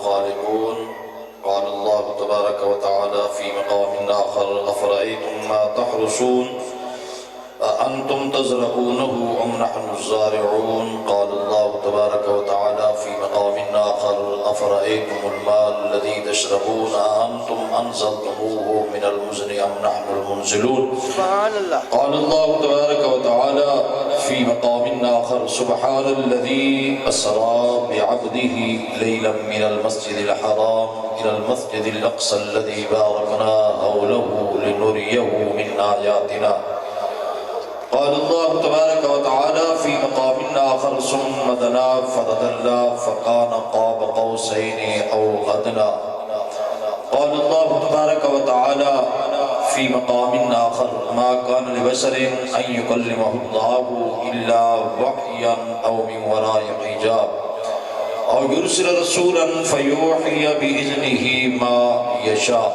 الخالقون. قال الله تبارك وتعالى في مقام آخر: أفرأيتم ما تحرثون أأنتم تزرعونه أم نحن الزارعون. قال الله تبارك وتعالى في مقام آخر: أفرأيتم الماء الذي تشربون أأنتم أنزلتموه من المزن أم نحن المنزلون. سبحان الله. قال الله تبارك وتعالى في مقام آخر: سبحان الذي أسرى بعبده ليلا من المسجد الحرام إلى المسجد الأقصى الذي باركنا حوله لنريه من آياتنا. قال الله تبارك وتعالى في مقام آخر: ثم دنا فتدلى فكان قاب قوسين أو أدنى. قال الله تبارك وتعالى في مقام آخر: ما كان لبشر أن يكلمه الله إلا وحيا أو من وراء حجاب أو يرسل رسولا فيوحي بإذنه ما يشاء.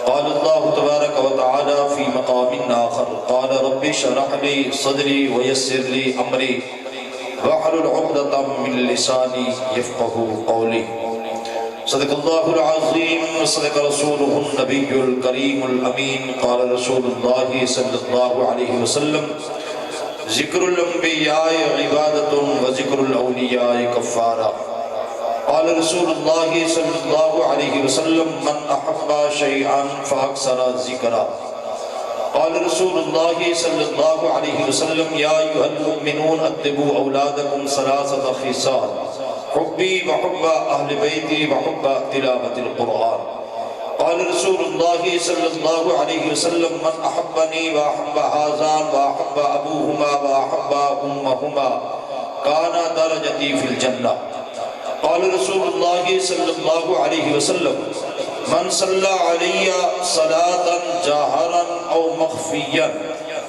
قال الله تبارك وتعالى في مقام آخر: قال رب اشرح لي صدري ويسر لي أمري واحلل عقدة من لساني يفقهوا قولي. صدق الله العظيم وصدق رسوله النبي الكريم الأمين. قال رسول الله صلى الله عليه وسلم: ذكر الأنبياء عبادة وذكر الأولياء كفارة. قال رسول الله صلى الله عليه وسلم: من أحب شيئا فأكثر ذكرا. قال رسول الله صلى الله عليه وسلم: يا أيها المؤمنون أدبوا أولادكم ثلاثة خصال: حبي وحب أهل بيتي وحب تلاوة القرآن. قال رسول الله صلى الله عليه وسلم: من أحبني وأحب هذان وأحب أبوهما وأحب أمهما كان درجتي في الجنة. قال رسول الله صلى الله عليه وسلم: من صلى علي صلاة جاهرا أو مخفيا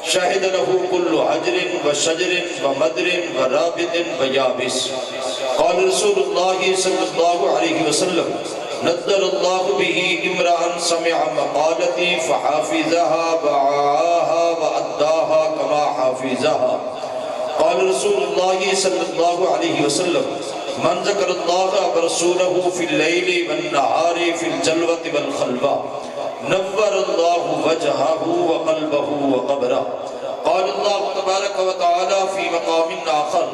شهد له كل حجر وشجر ومدر ورابط ويابس. قال رسول الله صلى الله عليه وسلم: نذر الله به امرأ سمع مقالتي فحافظها وعاها وأداها كما حافظها. قال رسول الله صلى الله عليه وسلم: من ذكر الله ورسوله في الليل والنهار في الجلوة والخلوة نور الله وجهه وقلبه وقبره. قال الله تبارك وتعالى في مقام آخر: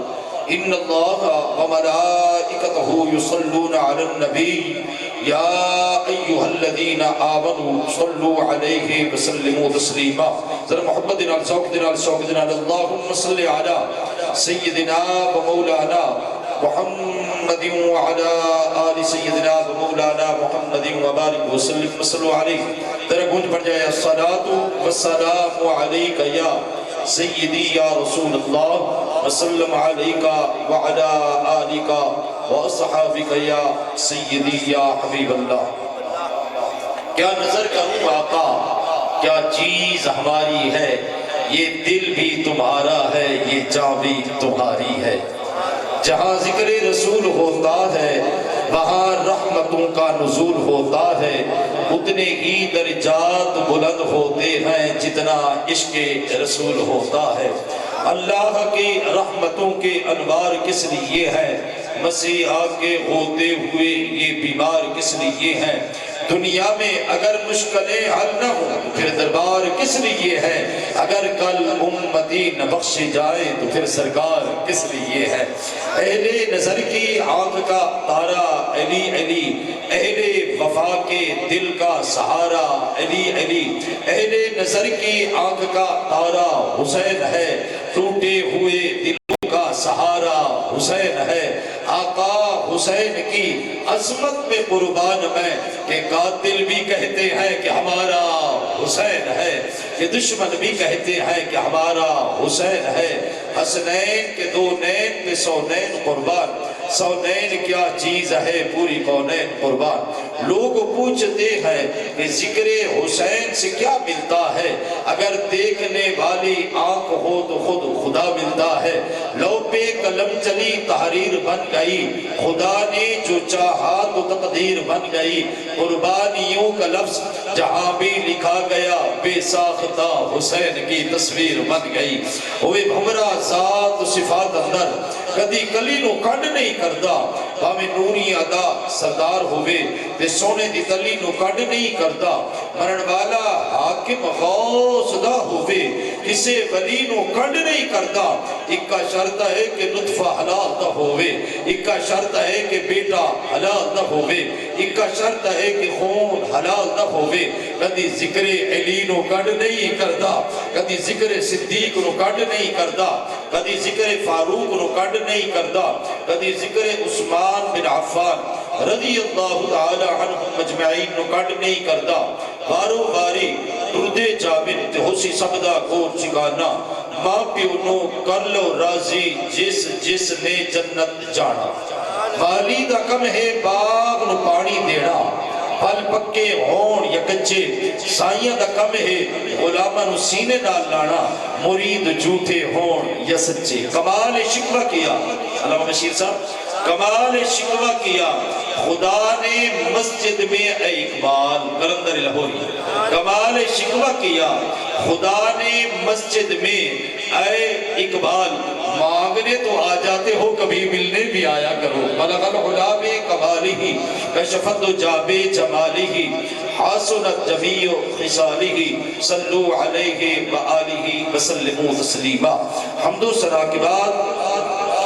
إن الله وملائكته يصلون على النبي يا أيها الذين آمنوا صلوا عليه وسلموا تسليما. ذرا محمد نال سوق دنال سوق دنال اللهم صل على سيدنا ومولانا محمد وعلى آل سيدنا ومولانا محمد وبارك وسلم وصلوا عليه. ذرا گونج پڑ جائے: الصلاة والسلام عليك يا سيدي يا رسول الله وسلم عليك وعلى آلك وأصحابك يا سيدي يا حبيب الله. کیا نظر کروں آقا، کیا چیز ہماری ہے، یہ دل بھی تمہارا ہے، یہ جاں بھی تمہاری ہے. جہاں ذکر رسول ہوتا ہے وہاں رحمتوں کا نزول ہوتا ہے. اتنے ہی درجات بلند ہوتے ہیں جتنا عشق رسول ہوتا ہے. اللہ کی رحمتوں کے انوار کس لیے ہیں؟ مسیحا کے ہوتے ہوئے یہ بیمار کس لیے ہیں؟ دنیا میں اگر مشکلیں حل نہ ہوں تو پھر دربار کس لیے ہے؟ اگر کل امتی نہ بخشے جائے تو پھر سرکار کس لیے ہے؟ اہل نظر کی آنکھ کا تارا علی علی، اہل وفا کے دل کا سہارا علی علی. اہل نظر کی آنکھ کا تارا حسین ہے، ٹوٹے ہوئے دلوں کا سہارا حسین ہے. آقا حسین کی عظمت میں قربان میں کہ قاتل بھی کہتے ہیں کہ ہمارا حسین ہے، کہ دشمن بھی کہتے ہیں کہ ہمارا حسین ہے. حسنین کے دو نین پہ سونین قربان، سونین کیا چیز ہے پوری کونین قربان. لوگ پوچھتے ہیں کہ ذکر حسین سے کیا ملتا ہے؟ اگر دیکھنے والی آنکھ ہو تو خود خدا ملتا ہے. لو پہ قلم چلی تحریر بن گئی، خدا نے جو چاہا تو تقدیر بن گئی. قربانیوں کا لفظ جہاں بھی لکھا گیا بے ساختہ حسین کی تصویر بن گئی. ہوئے بھمرا ذات صفات اندر کدی کلی نو کڈ نہیں کردا، باویں نوری ادا سردار ہوئے تے سونے دی تلی نو کڈ نہیں کردا مرن والا حاکم غوث دا ہوئے کسے ولی نو کڈ نہیں کردا ایک کا شرط ہے کہ نطفہ حلال دا ہوئے ایک کا شرط ہے کہ بیٹا حلال دا ہوئے ایک کا شرط ہے کہ خون حلال دا ہوئے کدی ذکر علی نو کڈ نہیں کردا کدی ذکر صدیق نو کڈ نہیں کردا کدی ذکر فاروق نو کڈ نہیں کردا کدی ذکر عثمان بن عفان رضی اللہ تعالی عنہ مجمعین نو کڈ نہیں کردا بارو باری درد جابر تے ہوسی سبدا کور چگانا ماں پیو نو کر لو راضی جس نے جنت جانا والی دا کم ہے باغ نو پانی دینا پھل پکے ہون یا کچے سائیاں دا کم ہے غلامہ نو سینے نال لانا مرید جھوٹے ہون یا سچے کمال شکوہ کیا علامہ بشیر صاحب کمال شکوہ کیا خدا نے مسجد میں اے اقبال قلندر لاہوری کمال شکوہ کیا خدا نے مسجد میں اے اقبال مانگنے تو آ جاتے ہو کبھی ملنے بھی آیا کرو بلغ العلا بکمالہ کشفت جاب جمالہ حسنت جمیع خصالہ صلو علیہ وآلہ وسلموا تسلیما حمد و ثنا کے بعد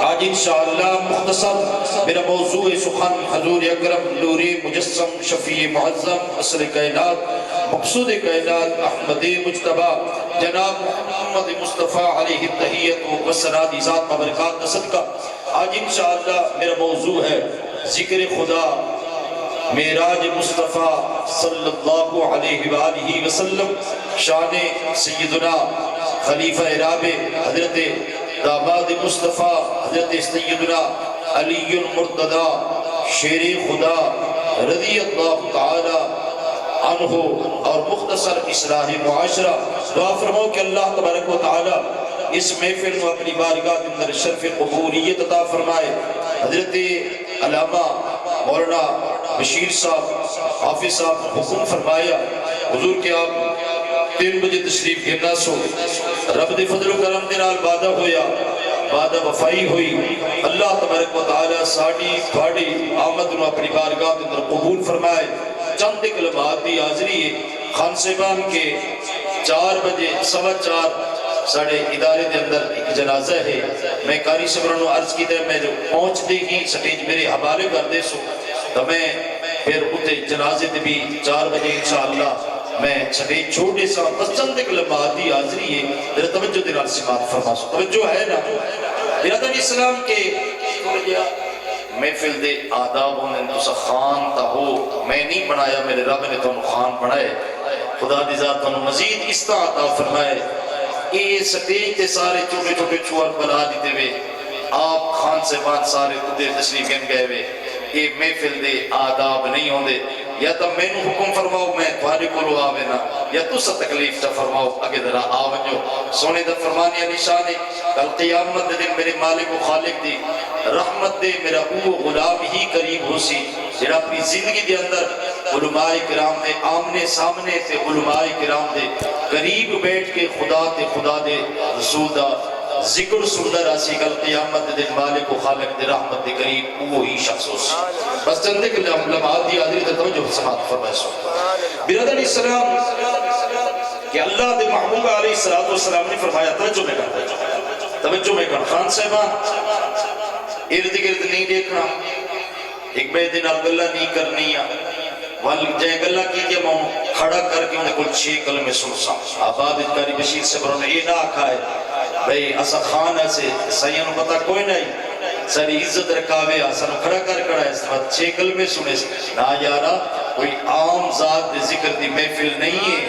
آج انشاءاللہ مختصر میرا موضوع سخن حضور اکرم نور مجسم شفیع معظم اصل کائنات مقصود کائنات احمد مجتبی جناب محمد مصطفیٰ علیہ التحیت و سناد ذات مبرکات کا صدقہ آج انشاءاللہ میرا موضوع ہے ذکر خدا معراج مصطفیٰ صلی اللہ علیہ وآلہ وسلم شان سیدنا خلیفہ رابع حضرت داماد مصطفیٰ حضرت سیدنا علی المرتضی شیر خدا رضی اللہ تعالی عنہ اور مختصر اصلاح معاشرہ دعا فرماؤ کہ اللہ تبارک و تعالی اس محفل کو اپنی بارگاہ کے اندر شرف قبولیت عطا فرمائے حضرت علامہ مولانا بشیر صاحب حافظ صاحب حکم فرمایا حضور کے آپ 3 بجے تشریف گرنا سو رب دے فضل و کرم دے نال وعدہ ہویا وعدہ وفائی ہوئی اللہ تبارک و تعالی ساڑی تھوڑی آمد نو اپنی بارگاہ کے اندر قبول فرمائے چند کلمات دی حاضری ہے خان صاحبان کے 4 بجے 4:15 ساڑھے ادارے دے اندر ایک جنازہ ہے میں قاری صاحبانوں عرض کی طرح میں جو پہنچ دے ہی سٹیج میرے حوالے کر دے سو تو میں پھر اتے جنازے دے بھی 4 بجے انشاءاللہ میں سٹیج چھوٹے سا بس چند کلمات دی حاضری ہے میرا توجہ دے نال سماعت فرما سو توجہ ہے نا برادر اسلام کے محفل دے آداب ہونے تو خان تا ہو میں نہیں بنایا میرے رب نے تو خان بنائے خدا دی ذات تو مزید اس طرح عطا فرمائے یہ سٹیج تے سارے چھوٹے چھوٹے چوار بنا دیتے ہوئے آپ خان سے بات سارے خودے تشریف گئے ہوئے یہ محفل دے آداب نہیں ہوندے یا تو میں نو حکم فرماؤ میں تمہارے کو لو آوے نا یا تو سا تکلیف تا فرماؤ اگے ذرا آونجو سونے دا فرمانی نشان ہے کل قیامت دے دن میرے مالک و خالق دی رحمت دے میرا او غلام ہی قریب ہو سی جڑا اپنی زندگی دے اندر علماء کرام دے آمنے سامنے تے علماء کرام دے قریب بیٹھ کے خدا دے رسول دا ذکر سندر آسی کل قیامت دے مالک و خالق دے رحمت دے قریب وہی شخص ہو سی بس چندے کے لمحات دی حاضری تے توجہ سماعت فرمائے سو برادر اسلام کہ اللہ دے محبوب علیہ السلام نے فرمایا توجہ میں کر خان صاحبان ارد گرد نہیں دیکھنا ایک بے دن گلہ نہیں کرنی جائے گلہ کی دیا میں کھڑا کر کے انہیں کل 6 کلمے سنسا آباد اتکاری بشیر سے بروں نے یہ نہ آکھا ہے بھئی اسا خان ایسے سیاں نو پتا کوئی نہیں ساری عزت رکھاوے آسا نو کھڑا کر اس بعد 6 کلمے سنے نہ یارا کوئی عام ذات دے ذکر دی محفل نہیں ہے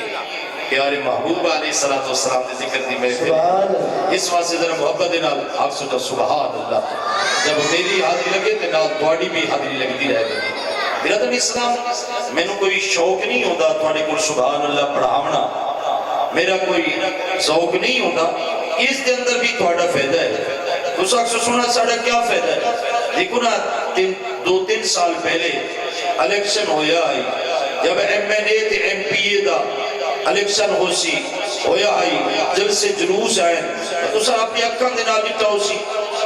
پیارے محبوب علیہ السلام دے ذکر دی محفل اس واسطے ذرا محبت نال آپ سوچا سبحان اللہ جب میری حاضری لگے تو نال تواڈی بھی حاضری لگتی رہے گی برادر اسلام میں نے کوئی شوق نہیں ہوتا تواڈے کول سبحان اللہ پڑھاونا میرا کوئی ذوق نہیں ہوتا اس دے اندر بھی تواڈا فائدہ ہے تو ساکھ سنا ساڑا کیا فائدہ ہے دیکھو نا 2-3 سال پہلے الیکشن ہویا ہے جب MNA تے MP دا الیکشن ہو سی ہویا ہے جلسے جلوس آئے تو سا اپنی اکھاں دے نال دیتا ہو سی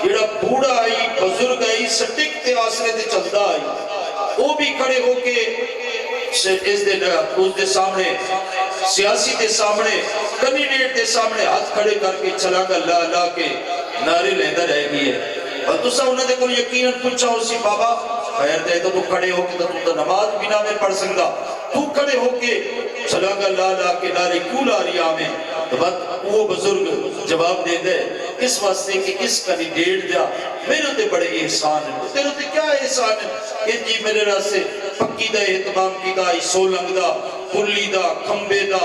جڑا بوڑھا آئی بزرگ آئی سٹک تے آسرے تے چلدا آئی وہ بھی کھڑے ہو کے اس دے سامنے سیاسی دے سامنے کینڈیڈیٹ دے سامنے ہاتھ کھڑے کر کے چلا گا لا لا کے نعرے لیندہ رہ گئی ہے اور تسا انہوں نے کو یقیناً پوچھا اسی بابا خیر دے تو کھڑے ہو کے تو نماز بنا میں پڑھ سکتا تو کھڑے ہو کے چلا گا لا لا کے نعرے کیوں لا رہی آمیں تو بات وہ بزرگ جواب دے دے اس واسطے کہ اس کینڈیڈیٹ دا میرے تے بڑے احسان ہے تیرے تے کیا احسان ہے کہ جی میرے راستے پکی دا اہتمام کی دا سولنگ دا پلی دا کھمبے دا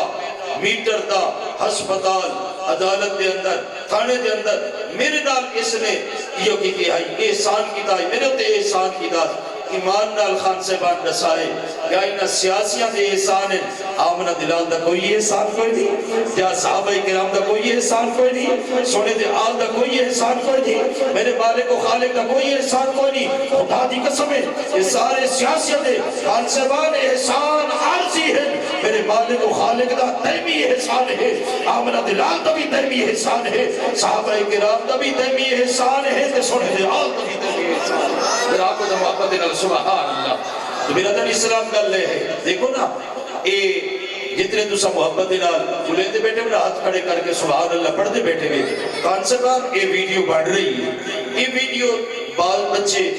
میٹر دا ہسپتال عدالت دے اندر تھانے دے اندر میرے نال اس نے یہ کی آئی احسان کی دا میرے تے احسان کی دا ایمان نال خان صاحبان رسائے یا انہا سیاسیاں دے احسان ہیں آمنہ دلال دا کوئی احسان کوئی نہیں یا صحابہ کرام دا کوئی احسان کوئی نہیں سونے دے آل دا کوئی احسان کوئی نہیں میرے مالک و خالق دا کوئی احسان کوئی نہیں خدا دی قسم ہے یہ سارے سیاسیاں دے خان صاحبان احسان عارضی ہے میرے مالک و خالق دا تیمی احسان ہے آمنہ دلال دا بھی تیمی احسان ہے صحابہ کرام دا بھی تیمی احسان ہے تے سونے دے آل دا بھی تیمی احسان ہے پھر آپ کو دا محبت نال سبحان اللہ تو میرا دن اسلام کر لے ہے دیکھو نا اے جتنے تو سب محبت نال بھولے دے بیٹھے میں ہاتھ کھڑے کر کے سبحان اللہ پڑھ دے بیٹھے ہوئے کان سے بات اے ویڈیو بڑھ رہی ہے اے ویڈیو بال بچے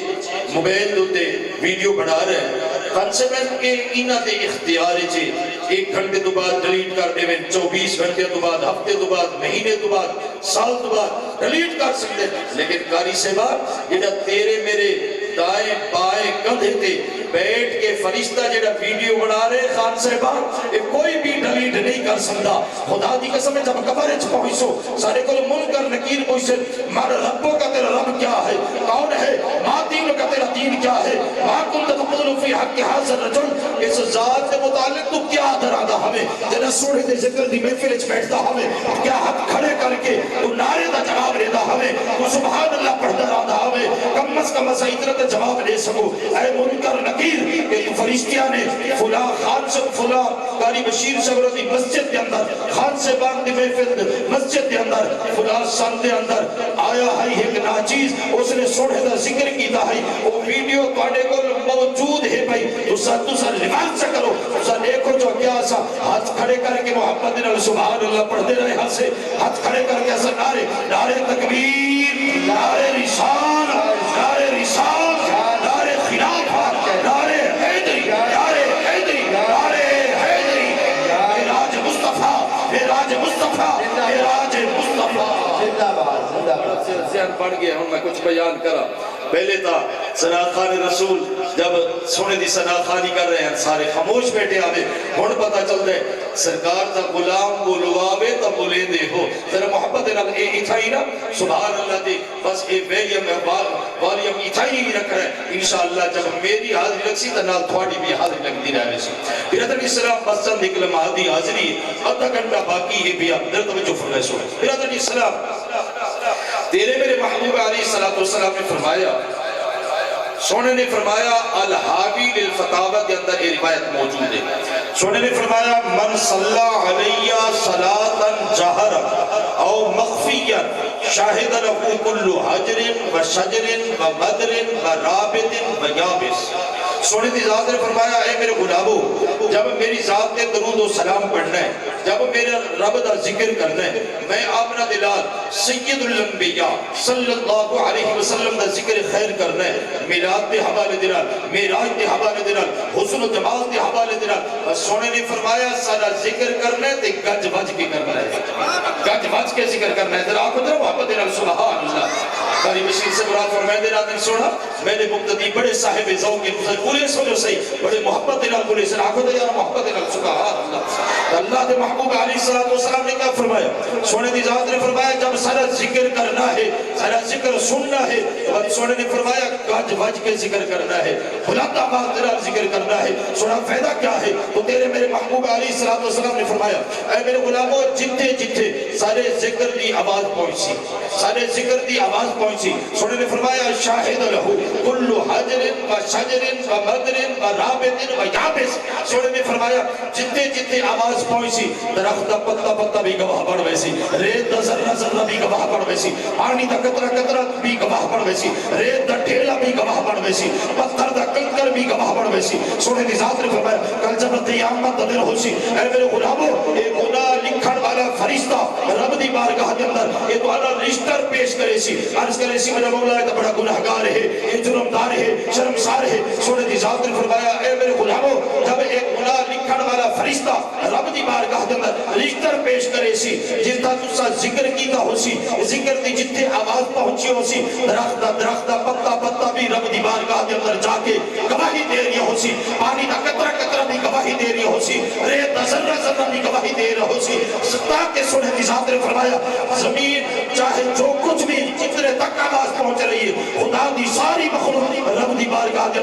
موبائل دوتے ویڈیو بڑھا رہے ہیں کنسپٹ کے انہ دے اختیار چھے 1 گھنٹے تو بعد ڈیلیٹ کر دے 24 گھنٹے تو بعد ہفتے تو بعد مہینے تو بعد سال تو بعد ڈیلیٹ کر سکتے لیکن کاری سے بات جڑا تیرے میرے دائیں بائیں کندھے تے بیٹھ کے فرشتہ جڑا ویڈیو بنا رہے خان صاحبان کوئی بھی ڈیلیٹ نہیں کر سکتا خدا دی قسم ہے جب قبر چ پہنچو سارے کو منکر نکیر پوچھے مارا ربوں کا تیرا رب کیا ہے کون ہے ماں دین کا تیرا دین کیا ہے ماں کنت تقول فی حق حاضر رجل اس ذات کے متعلق تو کیا درادا ہمیں جنہ سوڑے دے ذکر دی محفل چ بیٹھتا ہمیں کیا حق کھڑے کر کے تو نعرے دا جواب لیتا ہمیں تو سبحان اللہ پڑھتا رہتا ہمیں کم از کم اتنا تے جواب لے سکو اے منکر نکیر کہ تو فرشتیاں نے فلاں خان سے فلاں قاری بشیر شبرتی مسجد کے اندر خان سے باغ دی محفل مسجد کے اندر فلاں سال دے اندر آیا ہے ایک ناچیز اس نے سوڑے دا ذکر کیتا ہے وہ ویڈیو تواڈے کو موجود ہے بھائی تو سا لباس سے کرو سا دیکھو جو کیا سا ہاتھ کھڑے کر کے محبت نال سبحان اللہ پڑھتے رہے ہاتھ سے ہاتھ کھڑے کر کے ایسا نعرے تکبیر نعرے رسال نعرے رسال نعرے خلافت نعرے حیدری نعرے حیدری نعرے حیدری معراج مصطفیٰ معراج مصطفیٰ معراج مصطفیٰ زندہ باد زندہ باد ذہن پڑھ گیا ہوں میں کچھ بیان کرا پہلے تھا ثنا خان رسول جب سونے دی ثنا خانی کر رہے ہیں سارے خاموش بیٹھے آوے ہون پتہ چل دے سرکار تا غلام بولواوے تا بولے دے ہو ذرا محبت نال اے اتھائی نا سبحان اللہ دی بس اے والیم اتھائی ہی رکھ رہے ہیں انشاءاللہ جب میری حاضری لگ سی تا نال تھوڑی بھی حاضری لگ دی رہے سی پھر ادھر اسلام بس چند ایک لمحہ حاضری ادھا گھنٹہ باقی ہے بھی ادھر توجہ فرمائے سو پھر ادھر اسلام تیرے میرے محبوب علیہ السلام نے فرمایا سونے نے فرمایا الحاوی للفتاوہ کے اندر یہ روایت موجود ہے سونے نے فرمایا من صلی علیہ صلاة جہر او مخفیا شاہد لہو کل حجر و شجر و مدر و رابط و یابس سونے دی ذات نے فرمایا اے میرے غلامو جب میری ذات نے درود و سلام پڑھنا ہے جب میرے رب دا ذکر کرنا ہے میں آمنہ دلال سید الانبیاء صلی اللہ علیہ وسلم دا ذکر خیر کرنا ہے میلاد دے حوالے دلال میراج دے حوالے دلال حسن و جمال دے حوالے دلال سونے نے فرمایا سارا ذکر کرنا ہے تے گج بج کے کرنا ہے گج بج کے ذکر کرنا ہے ذرا آنکھوں در محبت دلال سبحان اللہ قاری بشیر سے مراد فرمائے دے رات نے سوڑا میں نے مقتدی بڑے صاحب ذوق کے پورے سمجھو صحیح بڑے محبت دلال بولے سر آنکھوں در یارا محبت دلال سبحان اللہ اللہ دے محبوب علیہ السلام نے کیا فرمایا سونے دی ذات نے فرمایا جب سارا ذکر کرنا ہے سارا ذکر سننا ہے تو سونے نے فرمایا گج بج کے ذکر کرنا ہے بلند آواز دلال ذکر کرنا ہے. سنا فائدہ کیا ہے؟ تو تیرے میرے محبوب علیہ السلام نے فرمایا اے میرے غلاموں جتھے جتھے سارے ذکر دی آواز پہنچی سارے ذکر دی آواز پہنچی سونے نے فرمایا شاہد لہو کل حجر و شجر و مدر و رابط و یابس. سونے نے فرمایا جتھے جتھے آواز پہنچی درخت دا پتا پتا بھی گواہ بڑھ ویسی ریت دا ذرہ ذرہ بھی گواہ بڑھ ویسی پانی دا قطرہ قطرہ بھی گواہ بڑھ ویسی ریت دا ٹھیلا بھی گواہ بڑھ ویسی پتھر دا کنکر بھی گواہ بڑھ ویسی. سونے دی ذات نے فرمایا کل جب قیامت دا دن ہوسی اے میرے غلامو اے گناہ لکھن والا فرشتہ رب دی بارگاہ کے اندر اے تمہارا رجسٹر پیش کرے سی عرض کرے سی میرا مولا ہے تو بڑا گناہگار ہے اے جرمدار ہے شرمسار ہے. سونے دی ذات نے فرمایا اے میرے غلامو جب ایک گناہ لکھن والا فرشتہ رب دی بارگاہ کے اندر رجسٹر پیش کرے سی جتنا تسا ذکر کیتا ہو سی ذکر دی جتنے آواز پہنچی ہو سی درخت دا پتا پتا بھی رب دی بارگاہ کے اندر جا کے گواہی دے رہی ہو سی پانی دا قطرہ قطرہ بھی گواہی دے رہی ہو سی ریت دا ذرہ ذرہ بھی گواہی دے رہی ہو سی. تاکہ سونے دی ذات نے فرمایا زمین چاہے جو کچھ بھی جتنے تک آواز پہنچ رہی ہے خدا دی ساری مخلوق رب دی بارگاہ کے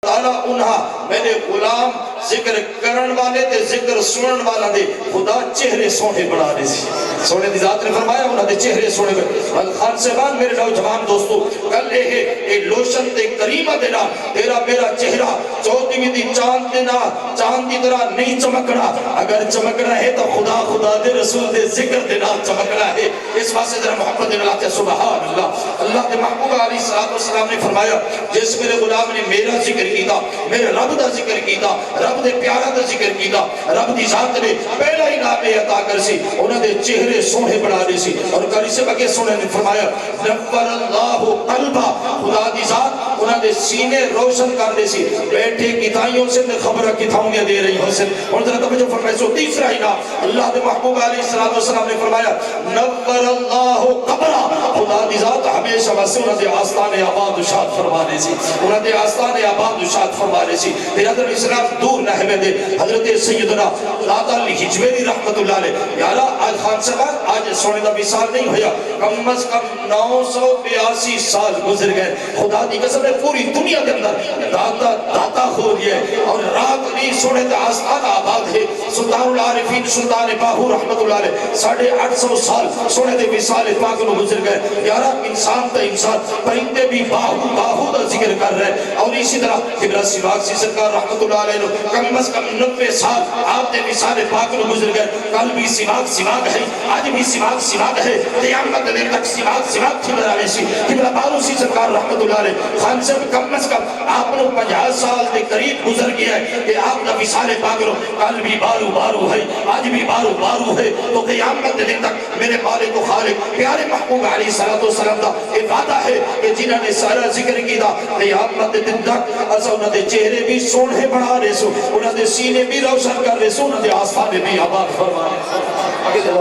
تعالیٰ انہا میں نے غلام ذکر کرن والے تے ذکر سنن والا دے خدا چہرے سونے بڑھا دے سی. سونے دی ذات نے فرمایا انہا دے چہرے سونے بڑھا. خان صاحبان میرے نوجوان دوستو کل اے لوشن تے کریمہ دینا تیرا میرا چہرہ چوتھی دی چاند دینا چاند دی طرح نہیں چمکنا. اگر چمکنا ہے تو خدا خدا دے رسول دے ذکر دینا چمکنا ہے. اس واسطے ذرا محمد دینا لاتے سبحان اللہ. اللہ دے محبوب علیہ السلام نے فرمایا جس میرے غلام نے میرا ذکر کیتا میرے رب دا ذکر کیتا رب دے پیارا دا ذکر کیتا رب دی ذات نے پہلا ہی نام عطا کر سی انہوں نے چہرے سونے بنا دے سی. اور کلی سے بگے سونے نے فرمایا نور اللہ قلبہ خدا دی ذات انہوں نے سینے روشن کر دے سی. بیٹھے کتائیوں سے خبرہ کتاؤں میں دے رہی حسن. اور ذرا توجہ فرمائے سو تیسرا ہی نام اللہ دے محبوب علیہ السلام نے فرمایا نور اللہ قبرہ خدا دی ذات ہمیشہ واسے انہوں نے آستان آباد شاد فرما دے سی انہوں نے آستان آباد شاد فرما دے سی. پھر حضرت اسلام دور نہ ہے دے حضرت سیدنا داتا علی حجویری رحمت اللہ علیہ یارا آج خان صاحب آج سونے دا مثال نہیں ہویا کم از کم 982 سال گزر گئے. خدا دی قسم ہے پوری دنیا کے اندر داتا ہو گیا اور رات نہیں سونے دا آستان آباد ہے. سلطان العارفین سلطان باہو رحمت اللہ علیہ 850 سال سونے دے مثال پاک نو گزر گئے. یارا انسان تا انسان پرندے بھی باہو دا ذکر کر رہے. اور اسی طرح قبلہ سواق سی سرکار رحمت اللہ علیہ کم از کم 90 سال آپ دے مثال پاک نو گزر گئے. کل بھی سواق ہے آج بھی سواق ہے قیامت دیر تک سواق تھی براوے سی. قبلہ بارو سی سرکار رحمت اللہ علیہ خان صاحب کم از کم آپ نو 50 سال دے قریب گزر گیا ہے کہ آپ دا مثال پاک نو کل بھی بارو بارو بارو ہے، آج بھی بارو بارو ہے، تو قیامت دن تک میرے مالک و خالق پیارے محبوب علیہ السلام دا وعدہ ہے کہ جنہاں نے سارا ذکر کیتا قیامت دن تک اسا انہاں دے چہرے بھی سونے بنا رہے سو، انہاں دے سینے بھی روشن کر رہے سو، انہاں دے آسمان بھی آباد فرما رہے سو۔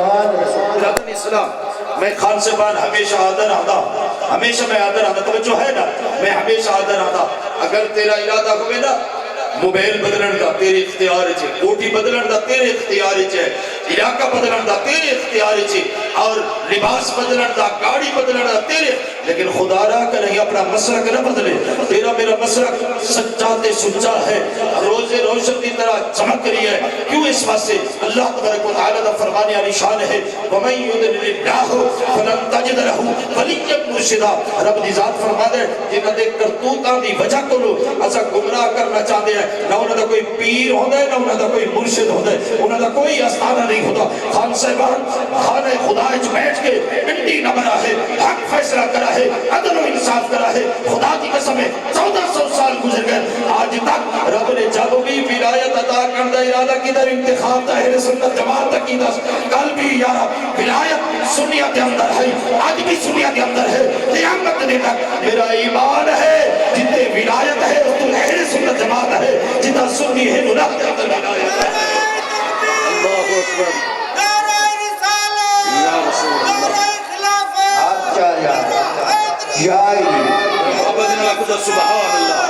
اسلام میں خان صاحبان ہمیشہ آدھر آدھا، ہمیشہ میں آدھر آدھا، توجہ ہے نا، میں ہمیشہ آدھر آدھا، اگر تیرا ارادہ ہوئے نا موبائل بدلن دا تیرے اختیار چھے، کوٹی بدلن دا تیرے اختیار چھے، علاقہ بدلن دا تیرے اختیار چھے، اور لباس بدلن دا گاڑی بدلن دا تیرے، لیکن خدا را کہ نہیں اپنا مسلک نہ بدلے، تیرا میرا مسلک سچا تے سچا ہے، روز روشن کی طرح چمک رہی ہے، کیوں اس بات سے اللہ تبارک و تعالیٰ دا فرمانے علی شان ہے وَمَن يُضْلِلِ اللَّهُ فَلَن تَجِدَ لَهُ وَلِيًّا مُرْشِدًا، رب دی ذات فرما دے جنہاں دے کرتوتاں دی وجہ کو لو اسا گمراہ کرنا چاہتے ہیں، نہ انہاں دا کوئی پیر ہوتا ہے، نہ انہاں دا کوئی مرشد ہوتا ہے، انہاں دا کوئی استانہ نہیں ہوتا، خان صاحبان خانہ خدا اچ بیٹھ کے انڈی نہ بنا ہے، حق فیصلہ کرا ہے، عدل و انصاف کرا ہے، خدا کی قسم ہے 1400 سال گزر گئے، آج تک رب نے جب بھی ولایت عطا کردہ ارادہ کی در انتخاب دا اہل سنت جماعت تک کی دس، کل بھی یارا ولایت سنیت کے اندر ہے، آج بھی سنیت کے اندر ہے، قیامت دن تک میرا ایمان ہے جتنے ولایت ہے تو اہل سنت جماعت ہے، جتنا سنی ہے نہ کے اندر ولایت ہے۔ اللہ اکبر، نعرہ رسالت، یا رسول اللہ، نعرہ خلافت، آپ کیا جائے محبت نہ خدا سبحان اللہ،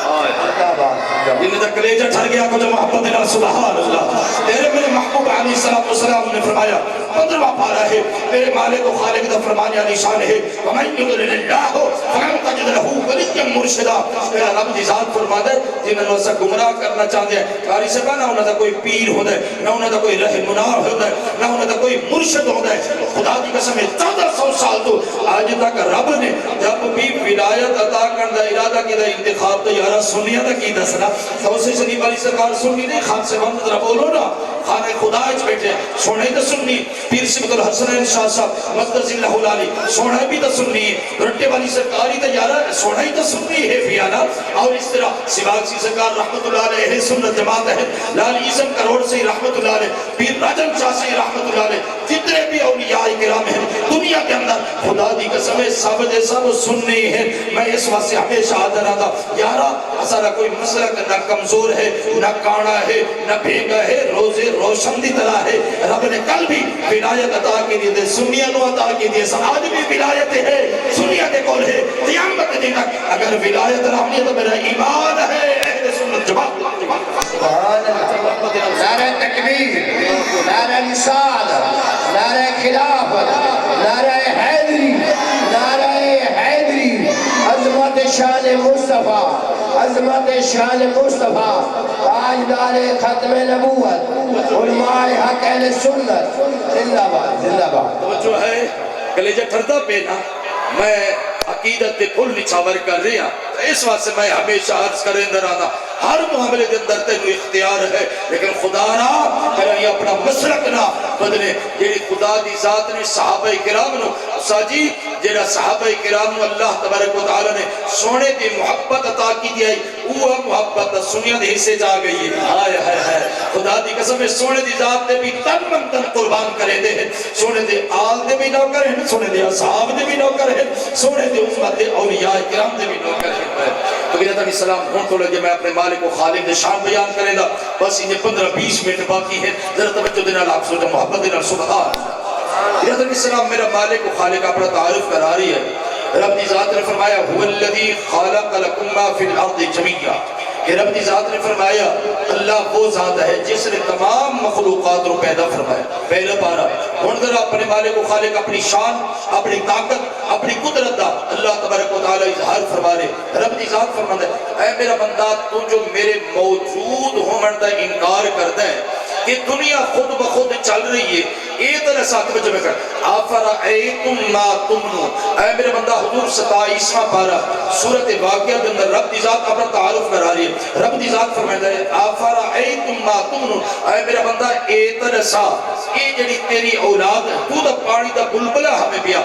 جنہیں تک کلیجہ ٹھر گیا کچھ محبت نہ سبحان اللہ۔ تیرے میرے محبوب علیہ السلام نے فرمایا 15واں پارہ ہے میرے مالک و خالق دا فرمانے علی شان ہے وَمَن يُضْلِلِ اللَّهُ فَلَن تَجِدَ لَهُ وَلِيًّا مُرْشِدًا، میرا رب دی ذات فرما دے جنہوں نے اسا گمراہ کرنا چاہتے ہیں، قاری صاحبہ نہ انہوں نے کوئی پیر ہوتا ہے، نہ انہوں نے کوئی رہنما ہوتا ہے، نہ انہوں نے کوئی مرشد ہوتا ہے، خدا دی قسم ہے 1400 سال تو آج تک رب نے جب بھی ولایت عطا کردہ ارادہ کی دا انتخاب تو یارا سنیا دا کی دسنا، تو اسے شریف علی سرکار سنی نہیں، خان سے محمد رب بولو نا، خانہ خدا اچ بیٹھے سونے تو سننی، پیر سبت الحسنین شاہ صاحب مقدس اللہ العالی سونا بھی تو سننی ہے، رٹے والی سرکاری تو یارا سونا ہی تو سننی ہے پیانا، اور اس طرح سواگ سی سرکار رحمت اللہ علیہ سنت جماعت ہے، لال عیسم کروڑ سے رحمت اللہ علیہ، پیر راجن شاہ سے رحمت اللہ علیہ، جتنے بھی اولیاء کرام ہیں دنیا کے اندر خدا دی قسم سب جیسا وہ سننے ہیں۔ میں اس وقت سے ہمیشہ آدھر آتا یارا اسارا کوئی مسلک نہ کمزور ہے، نہ کانا ہے، نہ بھیگا ہے، روزے روشن دی طرح ہے، رب نے کل بھی ولایت عطا کی دیئے، سنیہ نو عطا کی دیئے، آج بھی ولایت ہے، سنیہ کے کول ہے، قیامت دن تک اگر ولایت رہنی ہے تو میرا ایمان ہے اہل سنت جماعت۔ نعرہ تکبیر، نعرہ رسالت، نعرہ خلافت، نعرہ حیدری، نعرہ حیدری، عظمت شان مصطفیٰ، عظمت شان مصطفیٰ، تاجدار ختم نبوت، علماء حق اہل سنت، زندہ باد زندہ باد۔ توجہ ہے کلیجہ ٹھرتا پینا، میں عقیدت تے پھل نچھاور کر رہی ہاں، اس وقت سے میں ہمیشہ عرض کریں اندر آنا ہر معاملے دے اندر تینو اختیار ہے، لیکن خدا را کریں اپنا مسلک نہ بدلے، جیڑی خدا دی ذات نے صحابہ کرام نو ساجی جیڑا صحابہ کرام نو اللہ تبارک و تعالی نے سونے دی محبت عطا کی دی ہے، وہ محبت سنیا دے حصے جا گئی ہے، ہائے ہائے ہائے خدا دی قسم ہے سونے دی ذات نے بھی تن من تن قربان کرے دے ہیں، سونے دے آل دے بھی نوکر ہیں، سونے دے اصحاب دے بھی نوکر ہیں، سونے دے امت دے اولیاء کرام دے بھی نوکر ہیں۔ تو بیرت علیہ السلام ہون تو لگے میں اپنے مالک و خالق دے شان بیان کرے دا، بس انہیں 15-20 منٹ باقی ہے، ذرا توجہ دینا آپ سوچا محبت دینا سبحان۔ بیرت علیہ السلام میرا مالک و خالق اپنا تعارف کرا رہی ہے، رب دی ذات نے فرمایا هو الذی خالق لکم ما فی الارض جمیعا، کہ رب دی ذات نے فرمایا اللہ وہ ذات ہے جس نے تمام مخلوقات رو پیدا فرمایا، پہلا پارا ذرا اپنے مالک و خالق اپنی شان، اپنی طاقت، اپنی قدرت دا اللہ تبارک و تعالی اظہار فرما رہے، رب دی ذات فرما دے اے میرا بندہ تو جو میرے موجود ہومن دا انکار کرتا ہے کہ دنیا خود بخود چل رہی ہے، اے طرح ساتھ بچے میں کر آفرائیتم ما تمنو، اے میرے بندہ حضور 27واں پارہ سورت واقعہ کے اندر رب دی ذات اپنا تعارف کرا رہی ہے، رب دی دی ذات فرمائے آفرائیتم ما تمنون، اے میرا بندہ ایتنسا یہ جڑی تیری اولاد ہے تو دا پانی دا بلبلہ ہمیں بیا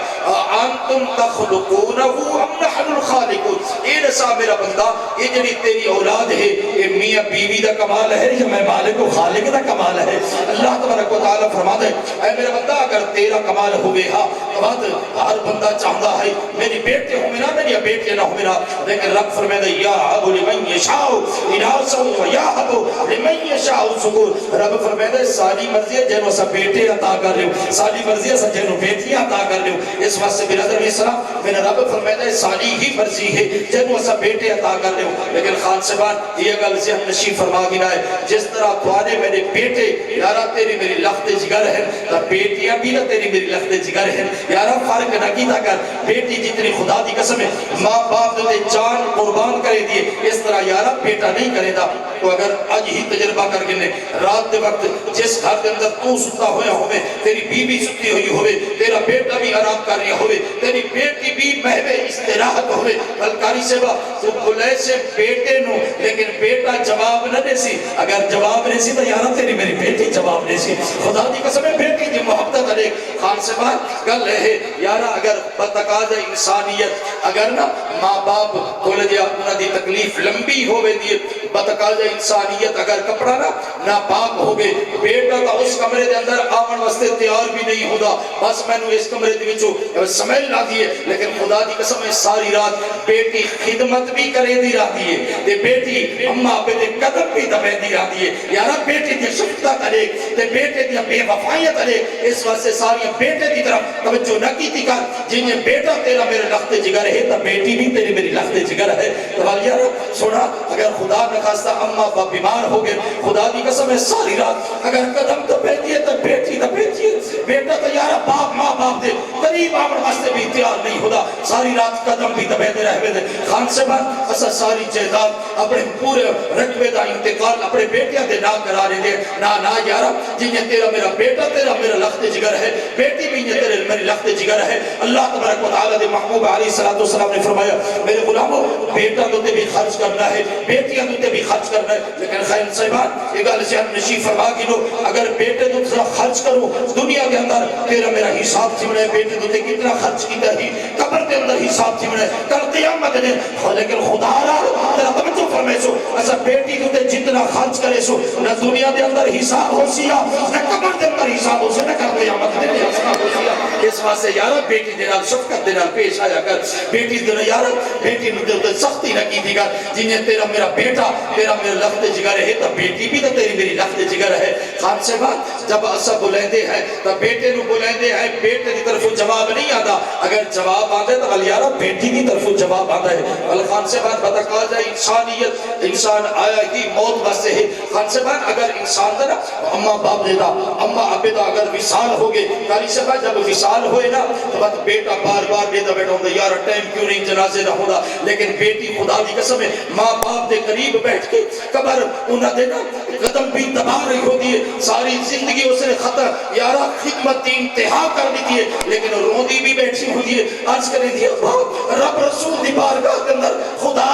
انتم تخلقونہو ام نحن الخالقون، اے نسا میرا بندہ یہ جڑی تیری اولاد ہے یہ میاں بیوی دا کمال ہے یا میں مالک و خالق دا کمال ہے؟ اللہ تبارک و تعالیٰ فرما دے اے میرا بندہ اگر تیرا کمال ہوئے ہاں تو ہر بندہ چاہتا ہے میری بیٹے ہوں میرا میری بیٹے نہ ہوں میرا، لیکن رب فرمائے دے یا حب لمن یشاؤ اناسا و یا حب لمن یشاؤ ذکور، رب فرمائے دے ساری مرضی ہے جنہوں سا بیٹے عطا کر رہے ہو، ساری مرضی ہے جنہوں بیٹیاں عطا کر رہے ہو، اس واسطے برادر علیہ السلام میں نے رب فرمائے دے ساری ہی مرضی ہے جنہوں سا بیٹے عطا کر رہے ہو، لیکن خان صاحبان یہ گل ذہن نشین فرما گنا ہے جس طرح توانے میرے بیٹے یارا تیری میری لخت جگر ہے تو بیٹیاں بھی نہ تیری میری لخت جگر ہے، یارا فرق نہ کیتا کر، بیٹی جتنی خدا دی قسم ہے ماں باپ دے جان قربان کرے دیے اس طرح یارا بیٹا نہیں کرے دا، تو اگر آج ہی تجربہ کر کے رات دے وقت جس گھر دے اندر تو ستا ہویا ہوئے، تیری بیوی ستی ہوئی ہوئے، تیرا بیٹا بھی آرام کر رہا ہوئے، تیری بیٹی بھی محو استراحت ہوئے، بلکاری سے با تو بلے سے بیٹے نو لیکن بیٹا جواب نہ دے سی، اگر جواب دے سی تو یارا تیری میری بیٹی جواب دے سی، خدا دی قسم ہے بیٹی دی محبت کرے خان سے بات گل ہے یارا اگر بتقاض انسانیت اگر نا ماں باپ بولے دیا انہاں دی تکلیف لمبی ہوئے دی بتقاض انسانیت اگر کپڑا نا پاک ہو گئے بیٹا تا اس کمرے دے اندر آمن واسطے تیار بھی نہیں ہودا، بس میں نے اس کمرے دے وچوں سمیل نہ دیئے، لیکن خدا دی قسم ہے ساری رات بیٹی خدمت بھی کرے دی رہا دیئے تے بیٹی اماں پہ دے قدم بھی دبے دی رہا دیئے، یارا بیٹی دی شفقت کرے تے بیٹے دی بے وفائیت کرے، اس واسطے ساری بیٹے دی طرف توجہ نہ کی تھی کر جنہیں بیٹا تیرا میرے لخت جگر ہے تو بیٹی بھی تیری میری لخت جگر ہے، تو یارا سونا اگر خدا نخواستہ اماں با بیمار ہو گئے خدا دی قسم ہے ساری رات اگر قدم دبے دیئے تو بیٹی دبے دیئے، بیٹا تو یارا باپ ماں باپ دے قریب آمن واسطے بھی تیار نہیں ہودا، ساری رات قدم بھی دبے دے رہے دے خان سے بات اسا ساری جائیداد اپنے پورے رقبے دا انتقال اپنے بیٹیاں دے نہ کرانے دے نہ یارا جنہیں تیرا میرا بیٹا تیرا میرا لخت جگر ہے، بیٹی بھی یہ تیرے میری لخت جگر ہے، اللہ تبارک و تعالیٰ دے محبوب علیہ السلام نے فرمایا میرے غلاموں بیٹا تو تے بھی خرچ کرنا ہے بیٹیاں تو تے بھی خرچ کرنا ہے، لیکن خیر صاحبان یہ گل ذہن نشین فرما کی لو اگر بیٹے تو تے خرچ کرو دنیا کے اندر تیرا میرا حساب تھی بنے بیٹے تو تے کتنا خرچ کیتا ہی قبر کے اندر حساب تھی بنے کل قیامت نے، لیکن خدا رہا تیرا توجہ فرمائے سو ایسا بیٹی تو تے جتنا خرچ کرے سو نہ دنیا دے اندر حساب ہو سیا نہ قبر دے اندر حساب ہو سیا نہ کل قیامت نے حساب ہو سیا، اس واسطے یارا بیٹی دے نال شفقت دے نال پیش آیا کر، بیٹی دے نال یارا بیٹی نو دے سختی نہ کی دی کر، جنہیں تیرا میرا بیٹا تیرا میرا لخت جگر ہے تو بیٹی بھی تو تیری میری لخت جگر ہے، خان سے بات جب اسا بلندے ہیں تو بیٹے نو بلندے ہیں بیٹے کی طرف جواب نہیں آتا، اگر جواب آتا ہے تو بل یارا بیٹی کی طرف جواب آتا ہے، بل خان سے بات بتقاضا انسانیت انسان آیا ہی موت واسطے ہے، خان سے بات اگر انسان دا نا اماں باپ دیتا اماں ابے دا اگر وصال ہو گئے کاری سے بات جب وصال ہوئے نا تو بات بیٹا بار بار دیتا بیٹا ہوتا یارا ٹائم کیوں نہیں جنازے نہ ہوتا، لیکن بیٹی خدا دی قسم ہے ماں باپ دے قریب بیٹھ کے قبر انہاں دے نا قدم بھی دبا رہی ہوتی ہے، ساری زندگی اس نے خطر یارا خدمت دی انتہا کر دی ہے، لیکن روندی بھی بیٹھی ہوتی ہے، آج کریں دی رب رسول دی بارگاہ کے اندر خدا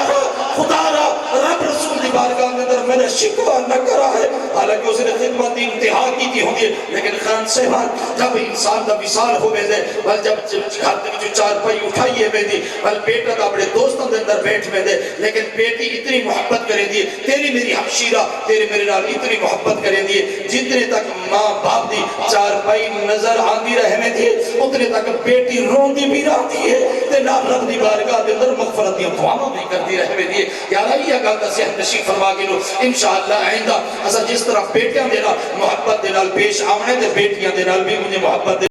را رب رسول دی بارگاہ کے اندر میں نے شکوہ نہ کرا ہے، حالانکہ اس نے خدمت دی انتہا کی تھی ہوتی ہے، لیکن خان صاحبان جب انسان دا وصال ہو گئے دے بل جب گھر دے جو چار پائی اٹھائیے میں دی بل بیٹا دا اپنے دوستوں دے اندر بیٹھ میں دے، لیکن بیٹی اتنی محبت کرے دی تیری میری ہمشیرہ تیرے میرے نال اتنی محبت کرے دی جتنے تک ماں باپ دی چار پائی نظر آندی رہے میں دی اتنے تک بیٹی روندی بھی رہتی ہے تے نال رب دی بارگاہ دے اندر مغفرت دی دعاواں بھی کرتی رہے میں دی، یارا یہ گل دا صحت نشین فرما کے لو انشاءاللہ آئندہ اسا جس طرح بیٹیاں دے نال محبت دے نال پیش آونے تے بیٹیاں دے نال بھی مجھے محبت دے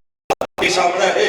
پیش آونا ہے،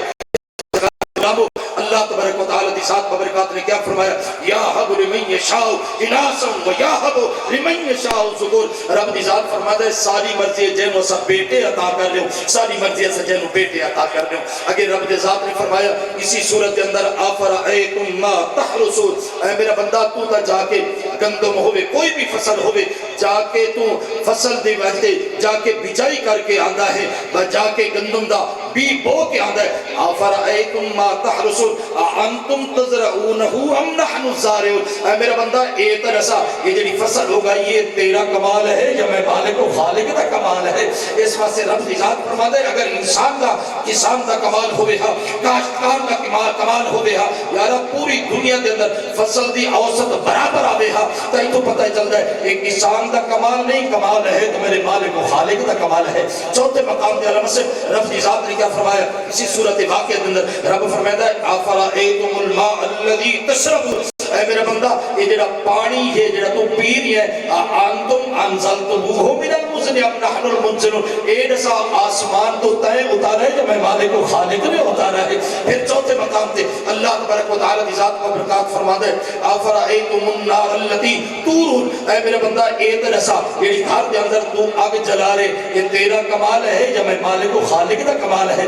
اللہ تبارک و تعالی دی ذات ببرکات نے کیا فرمایا یا حب لمن یشاء اناسا و یا حب لمن یشاء ذکور، رب دی ذات فرماتا ہے ساری مرضی جنوں سب بیٹے عطا کر لے ساری مرضی سے جنوں بیٹے عطا کر لے، اگر رب دی ذات نے فرمایا اسی صورت کے اندر افرأیتم ما تحرثون، اے میرا بندہ تو تا جا کے گندم ہوئے کوئی بھی فصل ہوئے جا کے تو فصل دے واسطے جا کے بچائی کر کے آندا ہے جا کے گندم دا بی بو کے آندا ہے افرائیتم ما تحرسون انتم تزرعونہ ام نحن الزارعون اے میرا بندہ اے ترسا یہ جڑی فصل ہوگا یہ تیرا کمال ہے یا میں مالک و خالق دا کمال ہے اس واسطے رب کی ذات فرماتا ہے اگر انسان دا کسان دا کمال ہوئے ہا کاشتکار دا کمال ہوئے ہا یارا پوری دنیا دے اندر فصل دی اوسط برابر آوے ہا تو یہ تو پتہ چلتا ہے ایک کسان دا کمال نہیں کمال ہے تو میرے مالک و خالق دا کمال ہے چوتھے مقام دے علم سے رب کی ذات نے کیا فرمایا اسی صورت واقعہ دے اندر رب فرماتا ہے افرائیتم الماء الذی تشربون اے میرا بندہ یہ جڑا پانی ہے جڑا تو پی رہی ہے انتم انزلتموہ من المزن ام نحن المنزلون اے نسا آسمان تو تے اتارا ہے جو میں مالک و خالق نے اتارا ہے پھر چوتھے مقام تے اللہ تبارک و تعالی کی ذات کو برکات فرما دے افرائیتم النار التي تورون اے میرا بندہ اے نسا یہ گھر دے اندر تو آگ جلا رہے یہ تیرا کمال ہے یا میں مالک و خالق دا کمال ہے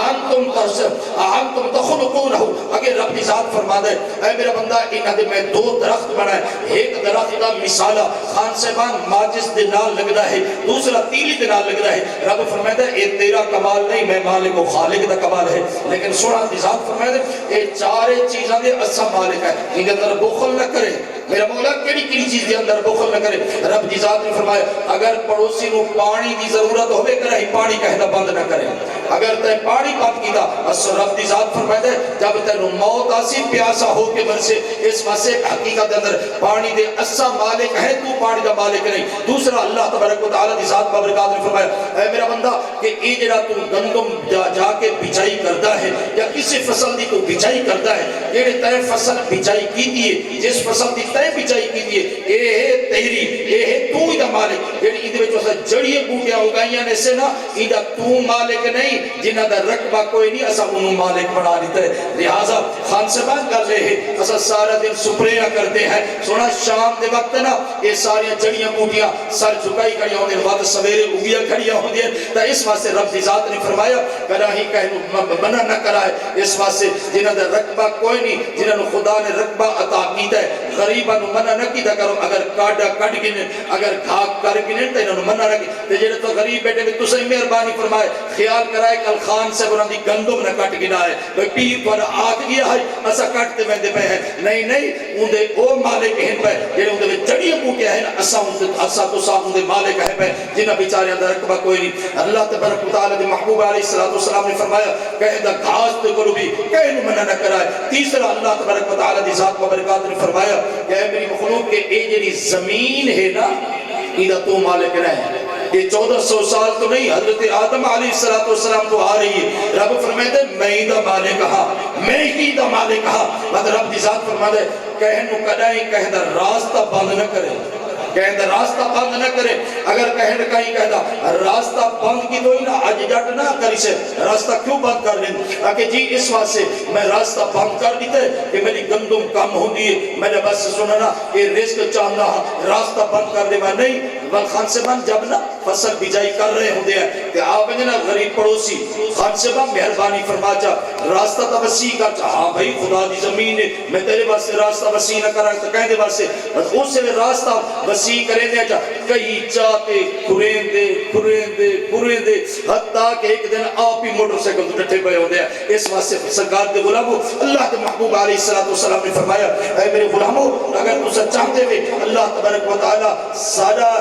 انتم تخلقونہ اگر رب کی ذات فرما دے اے میرا بندہ انہاں دے میں دو درخت بنائے ایک درخت دا مثالہ خان صاحبان ماجس دے نال لگدا ہے دوسرا تیلی دے نال لگدا ہے رب فرماتا ہے اے تیرا کمال نہیں میں مالک و خالق دا کمال ہے لیکن سونا دی ذات فرماتا ہے اے چارے چیزاں دے اسا مالک ہے ان کے اندر بخل نہ کرے میرا مولا کیڑی کیڑی چیز دے اندر بخل نہ کرے رب دی ذات نے فرمایا اگر پڑوسی نو پانی دی ضرورت ہوے کرے پانی کہدا بند نہ کرے اگر تے پانی بند کیتا اس رب دی ذات فرماتا ہے جب تینو موت آسی پیاسا ہو کے برسے اس واسے حقیقت اندر پانی دے اسا مالک ہے تو پانی دا مالک نہیں دوسرا اللہ تبارک و تعالی دی ذات بابرکات نے فرمایا اے میرا بندہ کہ اے جڑا تو گندم جا کے بچائی کردا ہے یا کسی فصل دی تو بچائی کردا ہے جڑے تے فصل بچائی کیتی ہے جس فصل دی تے بچائی کیتی ہے اے ہے تیری اے ہے تو ہی دا مالک جڑی ایدے وچ اسا جڑیاں بوٹیاں اگائیاں نے سے نا ایدا تو مالک نہیں جنہاں دا رقبہ کوئی نہیں اسا انہوں مالک بنا دیتا ہے لہذا خان صاحبان کر رہے ہیں اسا سارا دن سپریاں کرتے ہیں سونا شام دے وقت نا یہ ساری جڑیاں بوٹیاں سر جھکائی کھڑی ہوندے بعد سویرے اگیاں کھڑیاں ہوندی ہیں تا اس واسطے رب دی ذات نے فرمایا کراہی کہنو منع نہ کرائے اس واسطے جنہاں دا رقبہ کوئی نہیں جنہاں خدا نے رقبہ عطا کیتا ہے غریباں نو منع نہ کیتا کرو اگر کاڈا کٹ گنے اگر گھاگ کر گنے تے انہاں نو منع نہ تے جڑے تو غریب بیٹے نے تسیں مہربانی فرمائے خیال کرائے کل خان سے انہاں دی گندم نہ کٹ گنا ہے بھئی پیر پر آگ گیا ہے اسا کٹتے ویندے پے ہیں نہیں اندے او مالک ہیں پہ جڑے اندے جڑیاں بوٹیاں ہیں اسا تو سا اندے مالک ہیں پہ جنہاں بیچاریاں دا رقبہ کوئی نہیں اللہ تبارک و تعالی دے محبوب علیہ السلام نے فرمایا کہے دا گھاس تے کرو بھی کہے نو منع نہ کرائے تیسرا اللہ تبارک و تعالی دی ذات و برکات نے فرمایا کہ اے میری مخلوق کے اے جڑی زمین ہے نا ایدہ تو مالک رہے یہ 1400 سال تو نہیں حضرت آدم علیہ السلام تو آ رہی ہے رب فرمائے میں ہی دا مالک کہا میں ہی دا مالک کہا مگر رب دی ذات فرمائے کہنو کدائیں کہدہ راستہ بند نہ کرے کہندہ راستہ بند نہ کرے اگر کہندہ کہیں کہندہ راستہ بند کی دوئی نا آج جٹ نہ کری سے راستہ کیوں بند کر لیں تاکہ جی اس واسطے سے میں راستہ بند کر دیتے کہ میری گندم کم ہو دیئے میں نے بس سننا یہ رزق چاہنا راستہ بند کر دے میں نہیں خان سے من جب نا فصل بجائی کر رہے ہوں دے ہیں کہ آپ نے نا غریب پڑوسی خان سے من مہربانی فرما چا راستہ تا وسیع کر چا ہاں بھئی خدا دی زمین ہے میں تیرے بات سے راستہ وسیع نہ کرا تو کہیں دے بات سے اس سے راستہ وسیع کریں دے چا کئی چاہتے کھرین دے حتیٰ کہ ایک دن آپ ہی موٹر سیکل تو ڈٹھے پہ ہوں دے ہیں اس واسطے سرکار دے غلامو اللہ دے محبوب علیہ السلام نے فرمایا اے میرے غلامو اگر تو سچ چاہتے ہوئے اللہ تبارک و تعالی سارا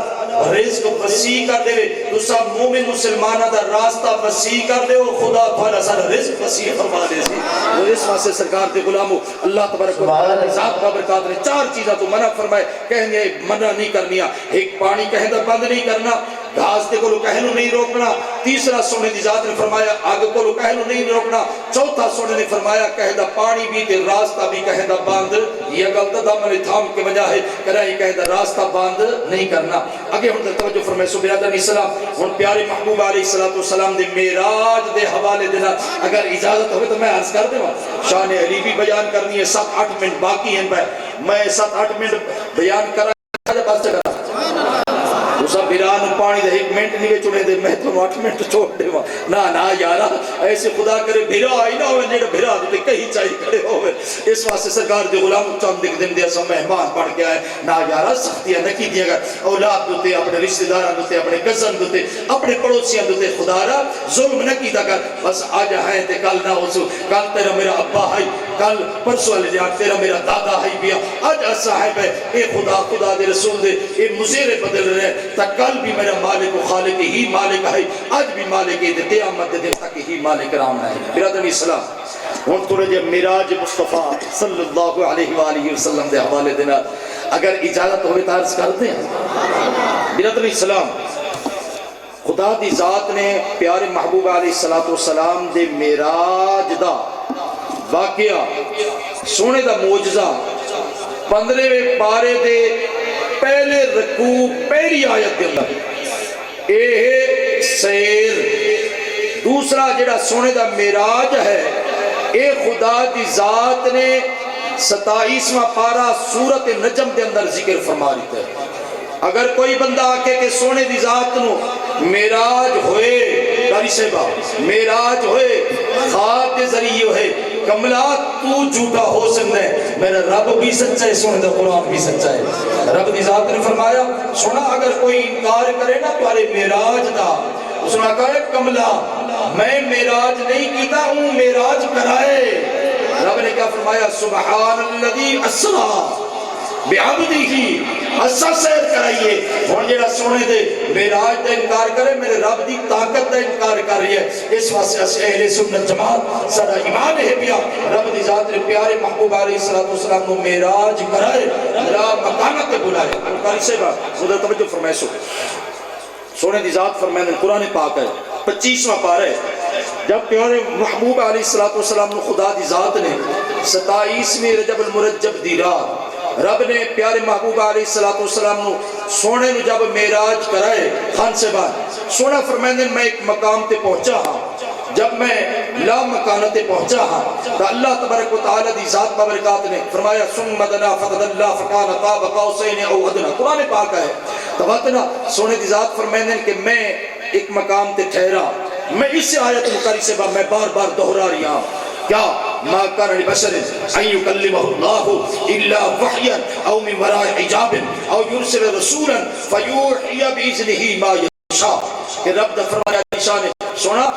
رزق وسیع کر دے تو سب مومن مسلمانہ دا راستہ وسیع کر دے اور خدا تعالی سارا رزق وسیع فرما دے سی اور اس واسطے سرکار دے غلامو اللہ تبارک و تعالی ذات کا برکات نے 4 چیزاں تو منع فرمائے کہنے منع نہیں کرنیا ایک پانی کہندہ بند نہیں کرنا گھاس دے کو کہنو نہیں روکنا تیسرا سونے دی ذات نے فرمایا آگ کو کہنو نہیں روکنا چوتھا سونے نے فرمایا کہندہ پانی بھی تے راستہ بھی کہندہ بند یہ غلط دامن تھام کے وجہ ہے کرائی کہندہ راستہ بند نہیں کرنا آگے ہم توجہ فرمائے سو بیادہ علیہ السلام ان پیارے محبوب علیہ السلام دے میراج دے حوالے دینا اگر اجازت ہوئے تو میں عرض کر دے شان علی بھی بیان کرنی ہے 7-8 منٹ باقی ہیں میں 7-8 منٹ بیان کرا تسا بلان پانی دے 1 منٹ نہیں چنے دے میں تو 8 منٹ چھوڑ دے نا یارا ایسے خدا کرے بھیرا آئی نہ ہوئے جیڑا بھیرا دے کہیں چاہی کھڑے ہوئے اس واسطے سرکار دے غلام چند دن دے اسا مہمان بن گیا ہے نا یارا سختیاں نہ کی دیا گا اولاد دوتے اپنے رشتہ داراں دوتے اپنے کزن دوتے اپنے پڑوسیاں دوتے خدا را ظلم نہ کیتا کر بس آج ہے تے کل نہ ہو سو کل تیرا میرا ابا ہے کل پرسوں والے جان تیرا میرا دادا ہے بیا آج صاحب ہے اے خدا دے رسول دے اے مزیر بدل رہے تا کل بھی میرا مالک و خالق ہی مالک ہے آج بھی مالک ہے قیامت دے تک ہی مالک رام ہے برادری اسلام ہن تو جے معراج مصطفیٰ صلی اللہ علیہ وآلہ وسلم دے حوالے دینا اگر اجازت ہوئے تو عرض کرتے ہیں برادری اسلام خدا دی ذات نے پیارے محبوب علیہ السلام دے معراج دا واقعہ سونے دا معجزہ 15ویں پارے دے پہلے رکوع پہلی آیت دے اندر اے سیر دوسرا جڑا سونے دا معراج ہے اے خدا دی ذات نے 27واں پارہ سورت نجم دے اندر ذکر فرما دیتا ہے اگر کوئی بندہ آکے کہ سونے دی ذات نو معراج ہوئے کاری صحبہ معراج ہوئے خواب دے ذریعے ہوئے کملا تو جھوٹا ہو سکتا ہے میرا رب بھی سچا ہے سونے دا قرآن بھی سچا ہے رب دی ذات نے فرمایا سونا اگر کوئی انکار کرے نا تمہارے معراج دا اس نے کہا ہے کملا میں معراج نہیں کیتا ہوں معراج کرائے رب نے کیا فرمایا سبحان الذی اسرا بعبدہ اسا سیر کرائیے ہون جیڑا سونے دے معراج دا انکار کرے میرے رب دی طاقت دا انکار کر رہی ہے اس واسطے اس اہل سنت جماعت سارا ایمان ہے پیا رب دی ذات نے پیارے محبوب علیہ السلام کو معراج کرائے لا مکانت بلائے قاری صاحب خدا توجہ فرمائے سونے دی ذات فرمائے قرآن پاک ہے 25واں پارہ ہے جب پیارے محبوب علیہ السلام نے خدا دی ذات نے 27ویں رجب المرجب دی رات رب نے پیارے محبوب علیہ السلام نے سونے نے جب معراج کرائے خان سے بعد سونا فرمائے میں ایک مقام تے پہنچا ہاں جب میں لا مکانت پہنچا ہاں تو اللہ تبارک و تعالی دی ذات بابرکات نے فرمایا ثم دنا فتدلا فکان قاب قوسین او ادنا قرآن پاک ہے تواتنا سونے دی ذات فرمائے کہ میں ایک مقام تے ٹھہرا میں اس آیت مقاری سے میں بار بار دہرا رہی ہوں کیا ما کان لبشر ان یکلمہ اللہ الا وحیا او من وراء حجاب او یرسل رسولا فیوحی باذنہ ما یشاء کہ رب نے فرمایا نشان سونا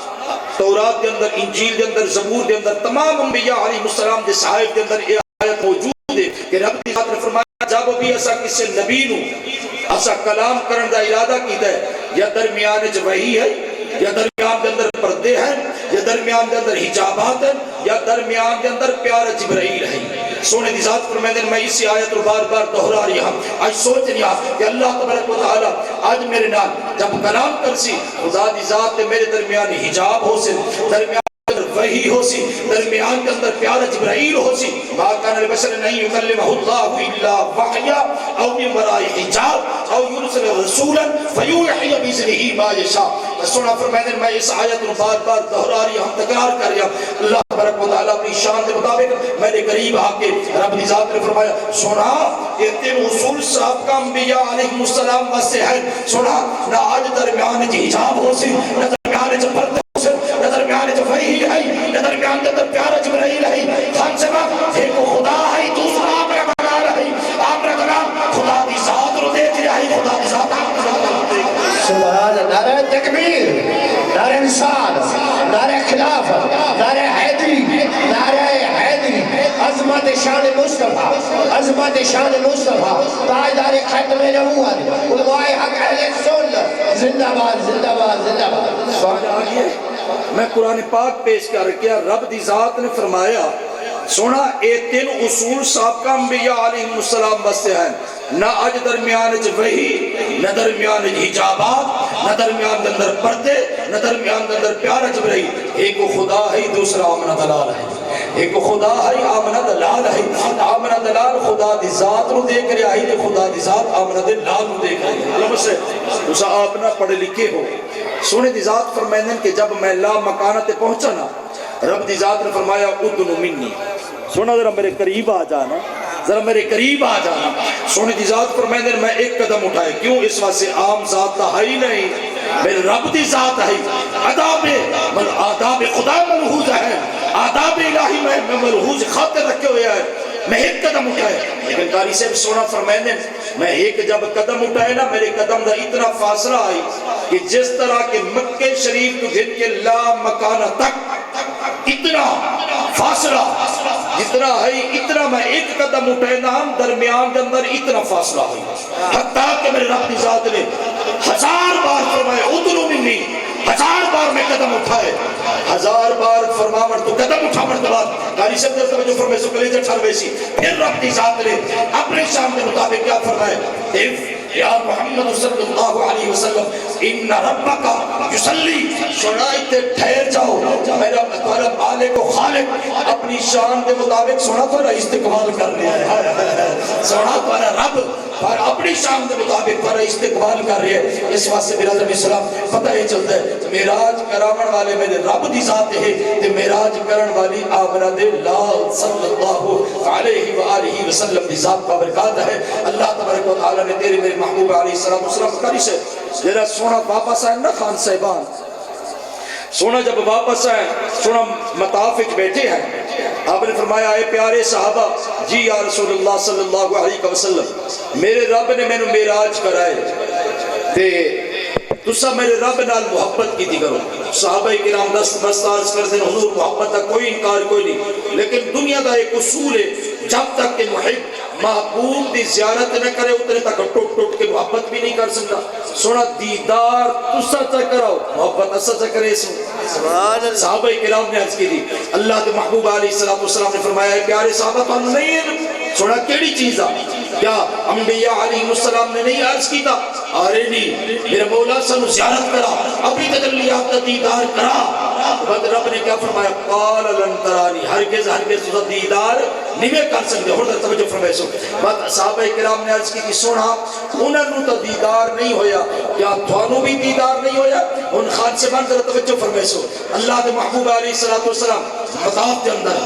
تورات دے اندر انجیل دے اندر زبور دے اندر تمام انبیاء علیہ السلام دے صحائف دے اندر یہ آیت موجود ہے کہ رب دی ذات نے فرمایا جب بھی ایسا کسی نبی نو ایسا کلام کرن دا ارادہ کیتا ہے یا درمیان وچ وحی ہے یا درمیان دے اندر پردے ہیں یا درمیان دے اندر حجابات ہیں یا درمیان دے اندر پیارا جبرائیل ہے سونے دی ذات فرمائے میں اسی آیت کو بار بار دہرا رہی ہوں آج سوچ رہی ہوں کہ اللہ تبارک و تعالی آج میرے نال جب کلام کرسی خدا دی ذات نے میرے درمیان حجاب ہو سے درمیان وحی ہو سی درمیان کے اندر پیارا جبرائیل ہو سی ما کان لبشر ان یکلمہ اللہ الا وحیا او من وراء حجاب او یرسل رسولا فیوحی باذنہ ما یشاء سونا فرمائے میں اس آیت کو بار بار دہرا رہی ہوں تکرار کر رہی ہوں اللہ تبارک و تعالی اپنی شان کے مطابق میرے قریب آ کے رب دی ذات نے فرمایا سونا یہ تین اصول صاحب کا انبیاء علیہ السلام واسطے ہے سونا نہ آج درمیان حجاب ہو سی نہ درمیان پردے نہ درمیان جو وحی ہے نہ درمیان کے اندر پیارا جبرائیل ہے خان سے بات ایک خدا ہے دوسرا آمرہ کلام ہے آمرہ کلام خدا دی ذات رو دیکھ رہا ہے خدا دی ذات سبحان نعرہ تکبیر نعرہ نصال نعرہ خلافت نعرہ حیدری نعرہ حیدری عظمت شان مصطفیٰ عظمت شان مصطفیٰ تاجدار ختم نبوت علماء حق اہل سنت زندہ باد زندہ باد زندہ باد سوال آگئے میں قرآن پاک پیش کر کیا رب دی ذات نے فرمایا سونا اے تین اصول سابقہ انبیاء علیہ السلام بستے ہیں نہ اج درمیان وحی نہ درمیان حجابات نہ درمیان اندر پردے نہ درمیان اندر پیارا جبرائیل ایک خدا ہے دوسرا آمنہ دلال ہے ایک خدا ہے آمنہ دلال ہے آمنہ دلال خدا دی ذات رو دیکھ رہا ہے خدا دی ذات آمنہ دلال رو دیکھ رہا ہے علم سے اسا آپ نہ پڑھے لکھے ہو سونے دی ذات فرمائن کہ جب میں لا مکانت پہنچا نا رب دی ذات نے فرمایا ادنو منی سونا ذرا میرے قریب آ جانا ذرا میرے قریب آ جانا. سونے دی ذات فرمائے میں ایک قدم اٹھائے. کیوں؟ اس واسطے عام ذات تا ہے ہی نہیں، میرے رب دی ذات ہے. آداب خدا ملحوظ ہے، آداب الہی میں ملحوظ خاطر رکھے ہوئے ہیں. میں ایک قدم اٹھائے، لیکن قاری صاحب سونا فرمائے میں ایک جب قدم اٹھائے نا، میرے قدم دا اتنا فاصلہ آئی کہ جس طرح کہ مکہ شریف تو گھن کے لا مکانہ تک اتنا فاصلہ جتنا ہے، اتنا میں ایک قدم اٹھائے نا، ہم درمیان کے اندر اتنا فاصلہ ہوئی. حتیٰ کہ میرے رب کی ذات نے 1000 بار فرمائے ادنو منی، 1000 بار میں قدم اٹھائے، 1000 بار فرماور تو قدم اٹھا مرتبہ. قاری صاحب نے توجہ فرمائے سو کلیجہ ٹھروے سی. پھر رب کی ذات نے اپنے شام کے مطابق کیا فرمائے؟ یا محمد صلی اللہ علیہ وسلم ان ربک یصلی. سنائیتے ٹھہر جاؤ، میرا تمہارا مالک و خالق اپنی شان کے مطابق سنا تو رہا استقبال کر رہا ہے. سنا تمہارا رب اپنی شان کے مطابق پر استقبال کر رہے ہیں. اس واسطے برادر اسلام پتہ ہی چلتا ہے معراج کراون والے میرے رب دی ذات ہے تے معراج کرن والی آمنہ دے لال صلی اللہ علیہ وآلہ وسلم دی ذات کا برکات ہے. اللہ تبارک و تعالی نے تیرے میرے محبوب علیہ السلام کری سے جیرا سونا واپس آئے نا خان صاحبان، سونا جب واپس آئے، سونا مطاف بیٹھے ہیں، آپ نے فرمایا اے پیارے صحابہ جی یا رسول اللہ صلی اللہ علیہ وسلم میرے رب نے میں نے معراج کرائے تے تسا میرے رب نال محبت کی تھی کرو. صحابہ کرام دست عرض کر دیں حضور محبت کا کوئی انکار کوئی نہیں، لیکن دنیا کا ایک اصول ہے جب تک کہ محب محبوب دی زیارت نہ کرے اتنے تک ٹوٹ ٹوٹ کے محبت بھی نہیں کر سکتا. سونا دیدار تسا چا کراؤ محبت اسا چا کرے سو. صحابہ کرام نے عرض کی تھی، اللہ کے محبوب علیہ السلام نے فرمایا ہے پیارے صحابہ تو نہیں ہے سونا کیڑی چیز آ کیا انبیاء علیہ السلام نے نہیں عرض کی تھا آرے نہیں میرے مولا سنو زیارت کرا اپنی تجلیات کا دیدار کرا. بعد رب نے کیا فرمایا قال لن ترانی ہرگز ہرگز تجھا دیدار نہیں کر سکتے. اور توجہ فرمائے سو بعد صحابہ کرام نے عرض کی کہ سونا انہوں تو دیدار نہیں ہویا کیا تھانو بھی دیدار نہیں ہویا. ان خان سے بان ذرا توجہ فرمائے سو اللہ کے محبوب علیہ السلام مطاف کے اندر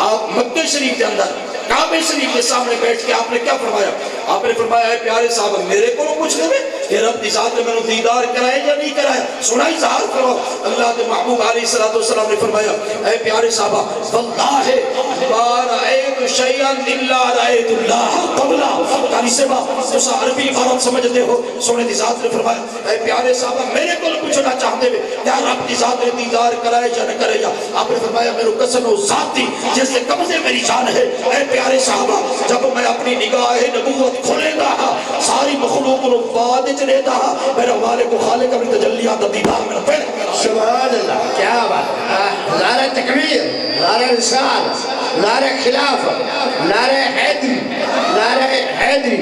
آپ مکہ شریف کے اندر کعبہ شریف کے سامنے بیٹھ کے آپ نے کیا فرمایا؟ آپ نے فرمایا ہے پیارے صاحب میرے کو پوچھ لے کہ رب دی ذات نے میں نے دیدار کرائے یا نہیں کرائے. سنائی ظاہر کرو. اللہ کے محبوب علیہ السلام نے فرمایا اے پیارے صاحب واللہ ما رأیت شیئا الا رأیت اللہ قبلہ. قاری صاحب تسا عربی عبارت سمجھتے ہو. سونے دی ذات نے فرمایا اے پیارے صاحب میرے کو پوچھنا چاہتے ہوئے کیا رب دی ذات نے دیدار کرائے یا نہ کرے یا. آپ نے فرمایا میرے قسم و ذات دی جس سے قبضے میری جان ہے. اے پیارے صحابہ جب میں اپنی نگاہ نبوت کھولے گا ساری مخلوق کو بعد چلے گا میرا مالک و خالق اپنی تجلیات دیدار میں پہلے. سبحان اللہ کیا بات. نعرہ تکبیر، نعرہ رسالت، نعرہ خلافت، نعرہ حیدری، نعرہ حیدری.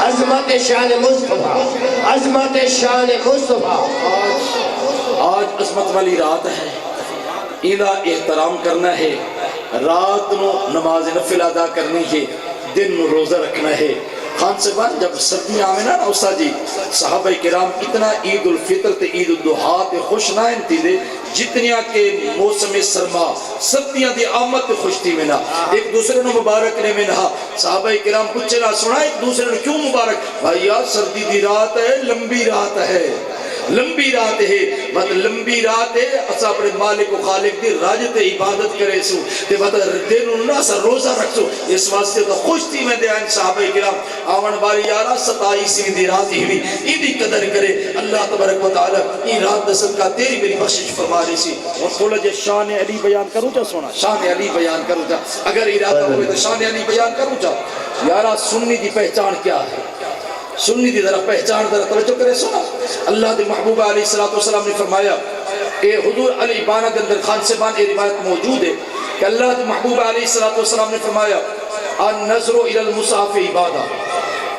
عظمت شان مصطفیٰ، عظمت شان مصطفیٰ. آج عظمت والی رات ہے، ایدہ احترام کرنا ہے، رات نو نماز نفل ادا کرنی ہے، دن نو روزہ رکھنا ہے. خان صاحبان جب سردی آمیں نا استاد جی صحابہ کرام اتنا عید الفطر تے عید الضحیٰ تے خوش نہ انتی دے جتنیا کہ موسم سرما سردیاں دی آمد تے خوشتی میں نہ ایک دوسرے نو مبارک نے میں نہ. صحابہ کرام پوچھے نہ سنا ایک دوسرے نو کیوں مبارک؟ بھائیا سردی دی رات ہے، لمبی رات ہے، لمبی رات ہے. مطلب لمبی رات ہے اسا اپنے مالک و خالق دی راجت عبادت کرے سو تے مطلب دن انہا سا روزہ رکھ سو. اس واسطے تو خوش تھی میں دے آئین صحابہ کرام آون باری یارا 27 دی رات ہی ہوئی ایدی قدر کرے. اللہ تبارک و تعالی ای رات دسل کا تیری میری بخشش فرما رہی سی. اور بولا جے شان علی بیان کروں چا سونا شان علی بیان کروں چا اگر ارادہ ہوئے تو شان علی بیان کروں چا. یارا سنی دی پہچان کیا ہے؟ سنی دی ذرا پہچان ذرا توجہ کرے سنا. اللہ دے محبوب علیہ السلام نے فرمایا اے حضور علی بانہ کے اندر خان سے بان اے روایت موجود ہے کہ اللہ دے محبوب علیہ السلام نے فرمایا النظر الى المصحف عبادہ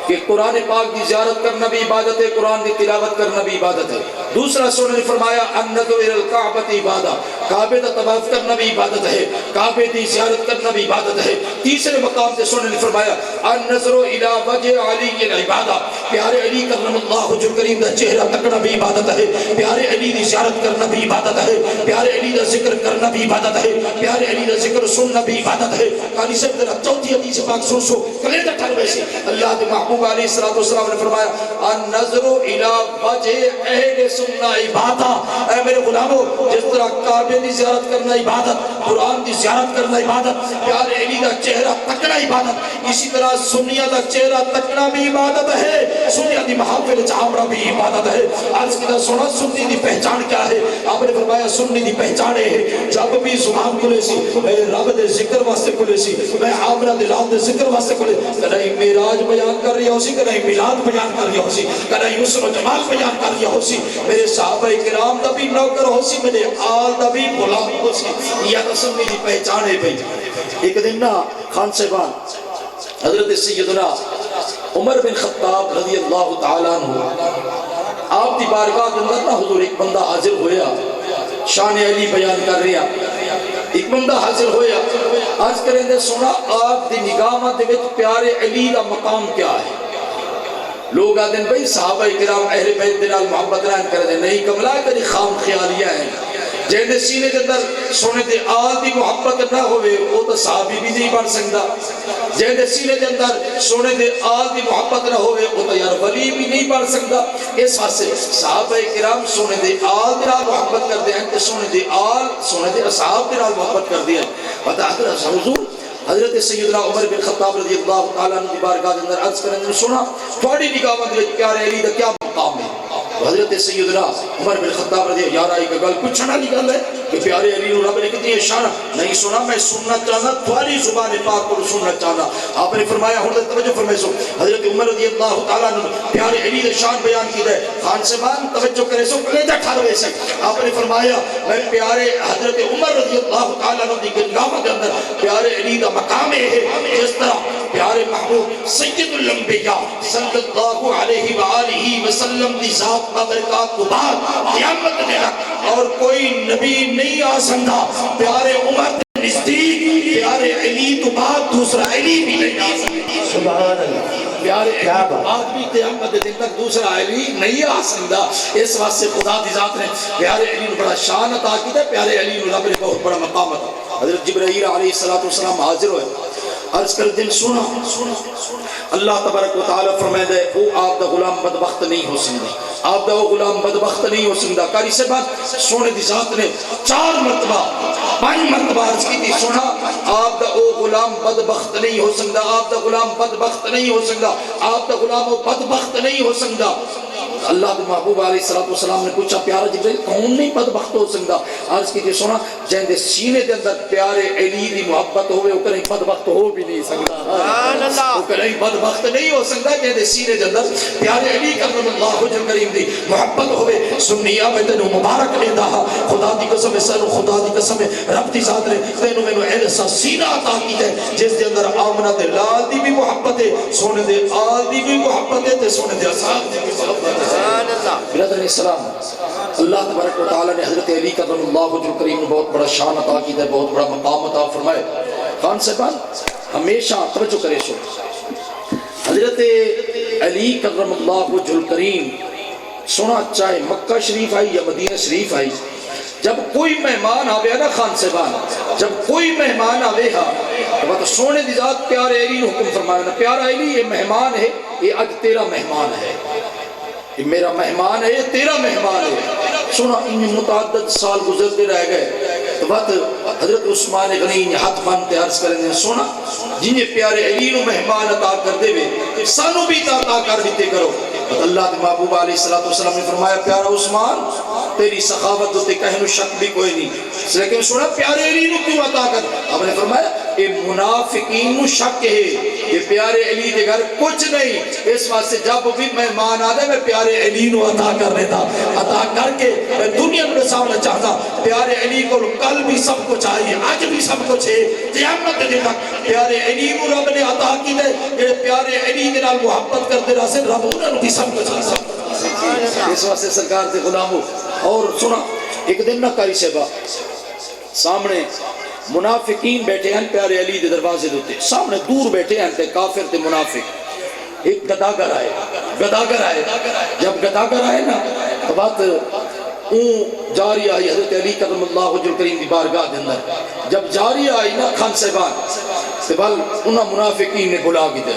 کہ قرآن پاک دی زیارت کرنا بھی عبادت ہے، قرآن دی تلاوت کرنا بھی عبادت ہے. دوسرا سونے نے فرمایا النظر الى الکعبۃ عبادہ کعبے کا طواف کرنا بھی عبادت ہے، کعبے دی زیارت کرنا بھی عبادت ہے. تیسرے مقام سے سونے نے فرمایا النظر الى وجہ علی عبادہ پیارے علی کرم اللہ وجہ کریم دا چہرہ تکنا بھی عبادت ہے، پیارے علی دی زیارت کرنا بھی عبادت ہے، پیارے علی دا ذکر کرنا بھی عبادت ہے، پیارے علی دا ذکر سننا بھی عبادت ہے۔ قاری صاحب ذرا چوتھی حدیث پاک سن سو کلیدہ ٹھروے سے اللہ دے محبوب علیہ السلام نے فرمایا النظر الی وجہ اہل سنہ عبادت، اے میرے غلاموں جس طرح کعبے دی زیارت کرنا عبادت، قرآن دی زیارت کرنا عبادت، پیارے علی دا چہرہ تکنا عبادت، اسی طرح سنیہ دا چہرہ تکنا بھی عبادت ہے، سنیہ دی محافل چامرہ بھی عبادت ہے۔ آج کی دا سونا سنی دی پہچان کیا ہے؟ آپ نے فرمایا سنی دی پہچانے ہے جب بھی زبان کھلے سی میں رب دے ذکر واسطے کھلے سی، میں آمنہ دے رات دے ذکر واسطے کھلے، کدھائی معراج بیان کر رہی ہو سی، کدھائی میلاد بیان کر رہی ہو سی، کدھائی حسن و جمال بیان کر رہی ہو سی، میرے صحابہ کرام دا بھی نوکر ہو سی، میرے آل دا بھی غلام ہو سی، یہ سنی دی پہچانے پہ۔ ایک دن نا خان صاحبان حضرت سیدنا عمر بن خطاب رضی اللہ تعالیٰ عنہ آپ دی بارگاہ کے اندر نا حضور ایک بندہ حاضر ہویا، شان علی بیان کر رہا، ایک بندہ حاضر ہویا، آج کریں دے سنا آپ دی نگاہ دے وچ پیارے علی دا مقام کیا ہے؟ لوگ آدھیں بھئی صحابہ کرام اہل بیت دلال محبت رہن کر دیں، نہیں کملا کری خام خیالیاں ہیں، جہنے سینے کے اندر سونے دے آل دی محبت نہ ہوئے وہ تو صحابی بھی نہیں بن سکتا، جہنے سینے کے اندر سونے دے آل دی محبت نہ ہوئے وہ تو یار ولی بھی نہیں بن سکتا۔ اس واسطے صحابہ کرام سونے دے آل دے نال محبت کر دے ہیں کہ سونے دے آل سونے دے اصحاب دے نال محبت کر دے ہیں۔ بتا حضور حضرت سیدنا عمر بن خطاب رضی اللہ تعالیٰ عنہ کی بارگاہ کے اندر عرض کرنے سنا تھوڑی نگاہ میں پیارے علی دا کیا مقام ہے؟ حضرت سیدنا عمر بن خطاب رضی اللہ عنہ کا گل پوچھنا نہیں گل ہے کہ پیارے علی نو رب نے کتنی اشارہ نہیں سنا، میں سننا چاہنا تھوڑی زبان پاک کو سننا چاہنا۔ آپ نے فرمایا ہوں توجہ فرمائے سو حضرت عمر رضی اللہ تعالیٰ عنہ پیارے علی نے شان بیان کی ہے، خان صاحبان توجہ کرے سو کلیجہ ٹھاروے سے آپ نے فرمایا میں پیارے حضرت عمر رضی اللہ تعالیٰ عنہ کی گنگاہ کے اندر پیارے علی کا مقام ہے جس طرح پیارے محبوب سید الانبیاء صلی اللہ علیہ وآلہ وسلم دی ذات برکات کو بعد قیامت دے تک اور کوئی نبی نہیں آ سکتا، پیارے عمر نزدیک پیارے علی تو بعد دوسرا علی بھی نہیں آ سکتا، سبحان اللہ، پیارے علی تو بعد بھی قیامت دے تک دوسرا علی نہیں آ سکتا۔ اس واسطے خدا دی ذات نے پیارے علی نے بڑا شان عطا کی ہے، پیارے علی نے رب نے بہت بڑا مقام عطا۔ حضرت جبرائیل علیہ السلام حاضر ہوئے، عرض کر دن سنا اللہ تبارک و تعالیٰ فرمائے دے او آپ دا غلام بدبخت نہیں ہو سکتا، آپ دا غلام بدبخت نہیں ہو سکتا۔ قاری سے بات سونے دی ذات نے 4 مرتبہ 5 مرتبہ عرض کی تھی سنا آپ دا او غلام بدبخت نہیں ہو سکتا، آپ دا غلام بدبخت نہیں ہو سکتا، آپ دا غلام بدبخت نہیں ہو سکتا۔ اللہ کے محبوب علیہ السلام نے پوچھا پیارا جبرائیل کون نہیں بدبخت ہو سکتا؟ عرض کی تھی سنا جہاں دے سینے دے اندر پیارے علی دی محبت ہوئے وہ کہیں بدبخت ہو بھی نہیں سکتا، وہ کہیں بدبخت نہیں ہو سکتا جہاں دے سینے دے اندر پیارے علی کرم اللہ وجہ کریم دی محبت ہوئے۔ سنیا میں تینوں مبارک لے دا خدا دی قسم ہے، سنو خدا دی قسم ہے، رب دی ذات نے تینوں میں ایسا سینہ عطا کی ہے جس دے اندر آمنہ دے لال دی بھی محبت ہے، سونے دے آل دی بھی محبت ہے، تے سونے دے اصحاب دی بھی محبت ہے۔ برادر اسلام اللہ تبارک و تعالیٰ نے حضرت علی کرم اللہ وجہ کریم نے بہت بڑا شان عطا کی ہے، بہت بڑا مقام عطا فرمائے۔ خان صاحبان ہمیشہ توجہ کرے سو حضرت علی کرم اللہ وجہ کریم سنا چاہے مکہ شریف آئی یا مدینہ شریف آئی، جب کوئی مہمان آوے نا خان صاحبان جب کوئی مہمان آوے ہا تو سونے دی ذات پیارے علی نے حکم فرمایا پیارا علی یہ مہمان ہے، یہ اج تیرا مہمان ہے، یہ میرا مہمان ہے، یہ تیرا مہمان ہے۔ سنا ان متعدد سال گزرتے رہ گئے تو بات حضرت عثمان غنی ہاتھ باندھتے عرض کریں گے سونا جنہیں پیارے علی نو مہمان عطا کر دے وے سانو بھی عطا کر دیتے کرو۔ اللہ کے محبوب علیہ السلام نے فرمایا پیارا عثمان تیری سخاوت ہوتے کہنو شک بھی کوئی نہیں، لیکن سونا پیارے علی نو کیوں عطا کر؟ آپ نے فرمایا یہ منافقین نو شک ہے، یہ پیارے علی دے گھر کچھ نہیں، اس واسطے جب بھی مہمان آدھے میں پیارے علی نو عطا کر دیتا، عطا کر کے میں دنیا میں سامنے چاہتا پیارے علی کو کل بھی سب کچھ آئی آج بھی سب کچھ ہے، قیامت دے تک پیارے علی کو رب نے عطا کی دے کہ پیارے علی کے نال محبت کرتے رہا سے رب انہوں نے سب کچھ آئی۔ اس واسطے سرکار دے غلاموں اور سنا ایک دن نہ کاری صاحبہ سامنے منافقین بیٹھے ہیں پیارے علی دے دروازے دوتے، سامنے دور بیٹھے ہیں تے کافر تے منافق، ایک گداگر آئے گداگر آئے. جب گداگر آئے نا تو بات جاری آئی حضرت علی کرم اللہ وجہ کریم دی بارگاہ دے اندر. جب جاری آئی نا خان صاحبان سے بل انہاں منافقین نے بلا کی دے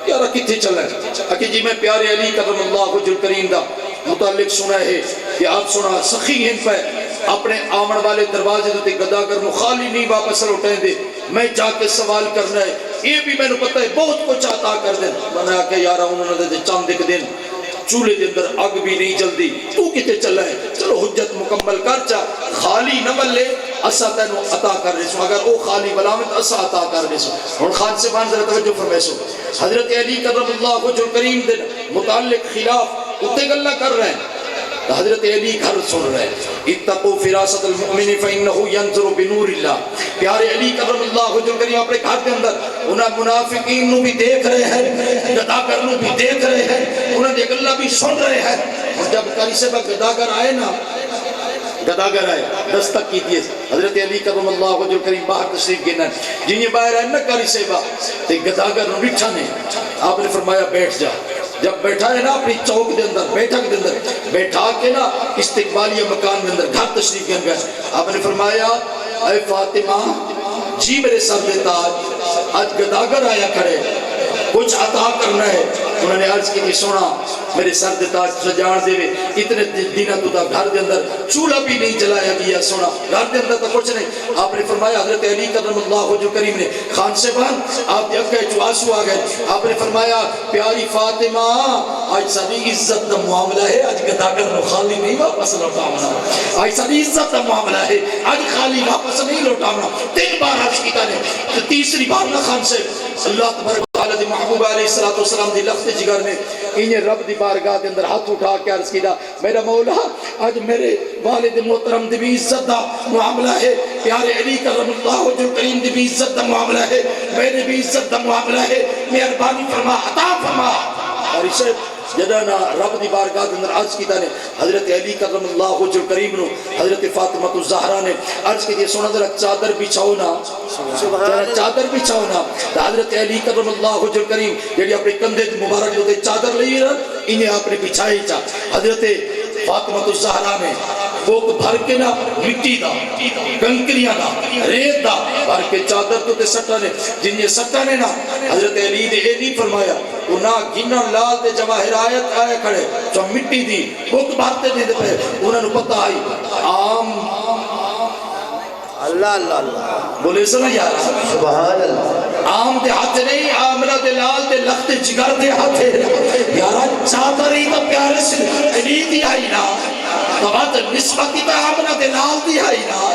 یارا کتھے چلیں اکی جی میں پیارے علی کرم اللہ وجہ کریم دا متعلق سنا ہے کہ آپ سنا سخی ہیں پہ اپنے آمن والے دروازے دوتے گداگر نو خالی نہیں واپس لوٹیں دے. میں جا کے سوال کرنا ہے یہ بھی میں نے پتہ ہے بہت کچھ عطا کر دیں. میں نے آکے یارا انہوں نے دے چاند ایک دن چولے دے اندر اگ بھی نہیں جلدی تو کتے چلا ہے چلو حجت مکمل کر چا خالی نہ بلے اسا تینو عطا کر رہے سو اگر او خالی بلامت اسا عطا کر رہے سو. اور خان سے بان ذرا توجہ فرمائے سو حضرت علی کرم اللہ وجہ کریم دے متعلق خلاف اتے گلہ کر رہے ہیں. حضرت علی گھر سن رہے ہیں اتقو فراست المؤمن فإنہو ینظر بنور اللہ. پیارے علی کرم اللہ وجہ کریم اپنے گھر کے اندر انہاں منافقین نو بھی دیکھ رہے ہیں گداگر نو بھی دیکھ رہے ہیں انہاں دیکھ اللہ بھی سن رہے ہیں. اور جب کاری سے با گداگر آئے نا گداگر آئے دستک کی دیئے حضرت علی کرم اللہ وجہ کریم باہر تشریف گینا ہے جنہیں باہر آئے نا کاری سے با گداگر نو بٹھا نے آپ نے فرمایا بیٹھ جا. جب بیٹھا ہے نا اپنی چوک دے اندر بیٹھک دے اندر بیٹھا کے نا استقبالیہ مکان دے اندر گھر تشریف گئے گئے آپ نے فرمایا اے فاطمہ جی میرے سر دے تاج آج گداگر آیا کھڑے کچھ عطا کرنا ہے. انہوں نے عرض کی سونا میرے سر دے تاج سجان دے اتنے دینہ تو تا گھر دے اندر چولہا بھی نہیں جلایا گیا سونا گھر دے اندر تا کچھ نہیں. آپ نے فرمایا حضرت علی کرم اللہ وجہ کریم نے خان سے بان آپ دیکھ گئے جو آنسو آ گئے آپ نے فرمایا پیاری فاطمہ آج ساری عزت دا معاملہ ہے آج گداگر نو خالی نہیں واپس لوٹاونا آج ساری عزت دا معاملہ ہے آج خالی واپس نہیں لوٹاونا. 3 بار عرض کیتا نے تیسری بار نہ خان سے اللہ تبارک تعالی دی محبوب علیہ السلام دی لخت جگر نے انہیں رب دی بارگاہ دے اندر ہاتھ اٹھا کے عرض کیتا میرا مولا آج میرے والد محترم دی بھی عزت دا معاملہ ہے پیارے علی کرم اللہ وجہ کریم دی بھی عزت دا معاملہ ہے میرے بھی عزت دا معاملہ ہے مہربانی فرما عطا فرما. اور اسے جدانا رب دی بارگاہ دے اندر عرض کیتا نے حضرت علی کرم اللہ وجہ کریم نو حضرت فاطمہ الزہرا نے عرض کی سونا ذرا چادر بچھاؤ نا ذرا چادر بچھاؤ نا. حضرت علی کرم اللہ وجہ کریم جڑی اپنے کندھے مبارک ہوتے چادر لئی رہا انہیں آپ نے بچھائی چا. حضرت فاطمہ الزہرا نے بوک بھر کے نا مٹی دا کنکریاں دا ریت دا بھر کے چادر تو تے سٹا نے جنہیں سٹا نے نا حضرت علی دے اے نہیں فرمایا انہاں گنہ لال تے جواہرات آئے کھڑے جو مٹی دی بوک بھرتے نہیں دے پہ انہاں نو پتہ آئی عام اللہ اللہ اللہ بولے سنا یارا سبحان اللہ عام دے ہاتھ نہیں عاملہ دے لال دے لخت جگر دے ہاتھ یارا چادر ہی تو پیارے سے علی دی آئی نا تو بات نسبتی تا عاملہ دے لال دی آئی نا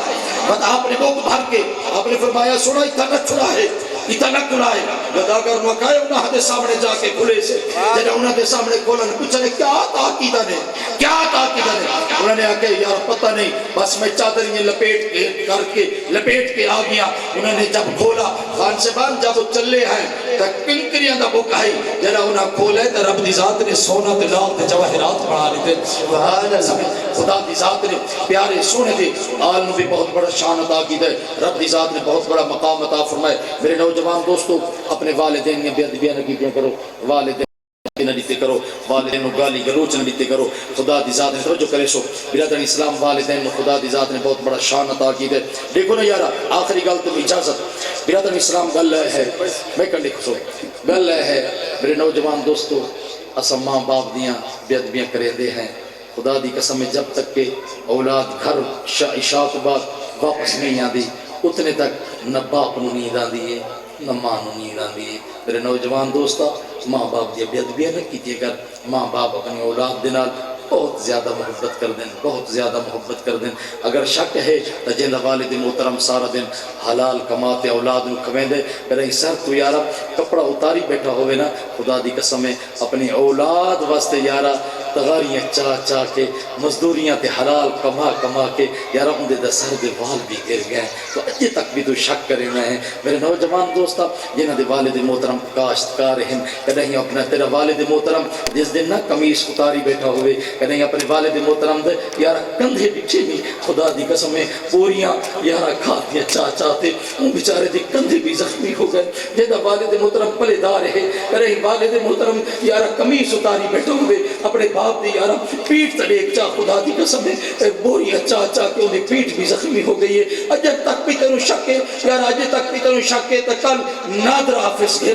بات آپ نے بوک بھر کے آپ نے فرمایا سنا اتنا چھڑا ہے اتنا کھلا ہے گداگر مکائے انہاں دے سامنے جا کے کھلے سے جنہاں انہاں دے سامنے کھولا نے پوچھا نے کیا تاقیدہ نے کیا تاقیدہ نے انہوں نے آکے یار پتہ نہیں بس میں چادر یہ لپیٹ کے آ گیا. انہوں نے جب کھولا خان سے بان جب چلے ہیں تو کنکریاں دا بک آئی جنہاں انہاں کھولے تو رب دی ذات نے سونا تے لال تے جواہرات پڑھا لیتے سبحان اللہ. خدا دی ذات نے پیارے سونے دے آل بھی بہت بڑا شان عطا کی دے رب دی ذات نے بہت بڑا مقام عطا فرمائے. میرے نوجوان دوستو اپنے والدین نے بے ادبیاں نہ کیتیاں کرو والدین نہ دیتے کرو والدین نو گالی گلوچ نہ دیتے کرو. خدا دی ذات نے توجہ کرے سو برادران اسلام والدین نو خدا دی ذات نے بہت بڑا شان عطا کی دے. دیکھو نا یارا آخری گل تو اجازت برادران اسلام گل ہے میں کر لکھ سو گل ہے میرے نوجوان دوستو اسا ماں باپ دیاں بے ادبیاں کرے دے ہیں. خدا دی قسم میں جب تک کہ اولاد گھر عشاء کے بعد واپس نہیں آدھی اتنے تک نہ باپ نو نیند آندی ہے نہ ماں نو نیند آندی ہے. میرے نوجوان دوستا ماں باپ دی بے ادبیاں نہ کیجیے گا. ماں باپ اپنی اولاد دے نال بہت زیادہ محبت کر دیں بہت زیادہ محبت کر دیں. اگر شک ہے تو جیندہ والد محترم سارا دن حلال کماتے اولاد نو کمیں دے میرا سر تو یارا کپڑا اتاری بیٹھا ہوئے نا خدا دی قسم ہے اپنی اولاد واسطے یارا تغاریاں چا چا کے مزدوریاں تے حلال کما کما کے یار اندے دا سر دے وال بھی گر گئے تو اجے تک بھی تو شک کرے میں ہیں میرے نوجوان دوستا جنہاں دے والد محترم کاشتکار ہیں کدہیں اپنا تیرا والد محترم جس دن نہ قمیص اتاری بیٹھا ہوئے کدہیں اپنے والد محترم دے یار کندھے بچے بھی خدا دی قسم ہے پوریاں یار کھاتیاں چا چاتے ان بیچارے دی کندھے بھی زخمی ہو گئے جیدہ والد محترم پلے دار ہے کدہیں والد محترم یار قمیص اتاری بیٹھے ہوئے اپنے باپ دی یار پیٹ تڑیک چا خدا دی قسم ہے بوریاں چا چا کے انہیں پیٹ بھی زخمی ہو گئی ہے اجب تک بھی تنو شک ہے یار آجے تک بھی تنو شک ہے تک کل نادر آفس کے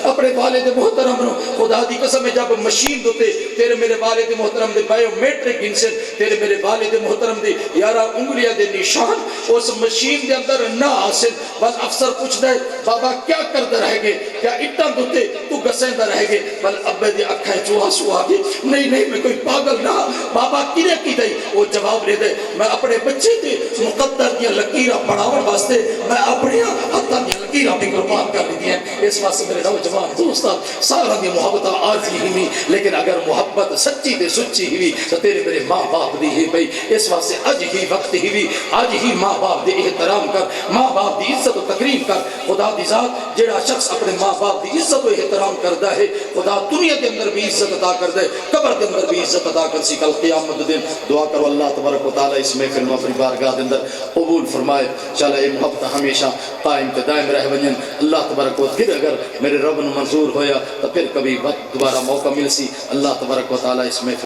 اپنے والد محترم نو خدا دی قسم ہے جب مشین دوتے تیرے میرے والد محترم دے بائیو میٹرک انسن تیرے میرے والد محترم دے یارا انگلیاں دے نشان اس مشین دے اندر نہ آسن بس افسر پوچھ دے بابا کیا کردہ رہ گے کیا اٹھا دوتے تو گسیندہ رہ گے بل ابے دے اکھائیں چوہا سوا گے نہیں میں کوئی پاگل نہ بابا کینے کی دے وہ جواب لے دے میں اپنے بچے دے مقدر دیا لکیرہ پڑھاور واسطے میں اپنے حتیٰ دیا لکیرہ بھی قربان کر لی دیا اس واسطے میرے نوجوان دوستا سارا دی محبت آرزی ہی نہیں لیکن اگر محبت سچی تے سچی ہوئی تو تیرے میرے ماں باپ دی ہی بھئی اس واسطے اج ہی وقت ہی بھی آج ہی ماں باپ دی احترام کر ماں باپ دی عزت و تقریب کر خدا دی ذات جڑا شخص اپنے ماں باپ دی عزت و احترام کردا ہے خدا دنیا کے اندر بھی عزت عطا کر دے قبر کے اندر بھی عزت عطا کر سی کل قیامت دن دعا کرو اللہ تبارک و تعالی اس محفل میں اپنی بارگاہ کے اندر قبول فرمائے چلا یہ محبت ہمیشہ قائم تے دائم رہ ونجن اللہ تبارک و پھر اگر میرے رب نے منظور ہویا تو پھر کبھی وقت دوبارہ موقع مل سی اللہ تبارک و تعالی اس محفل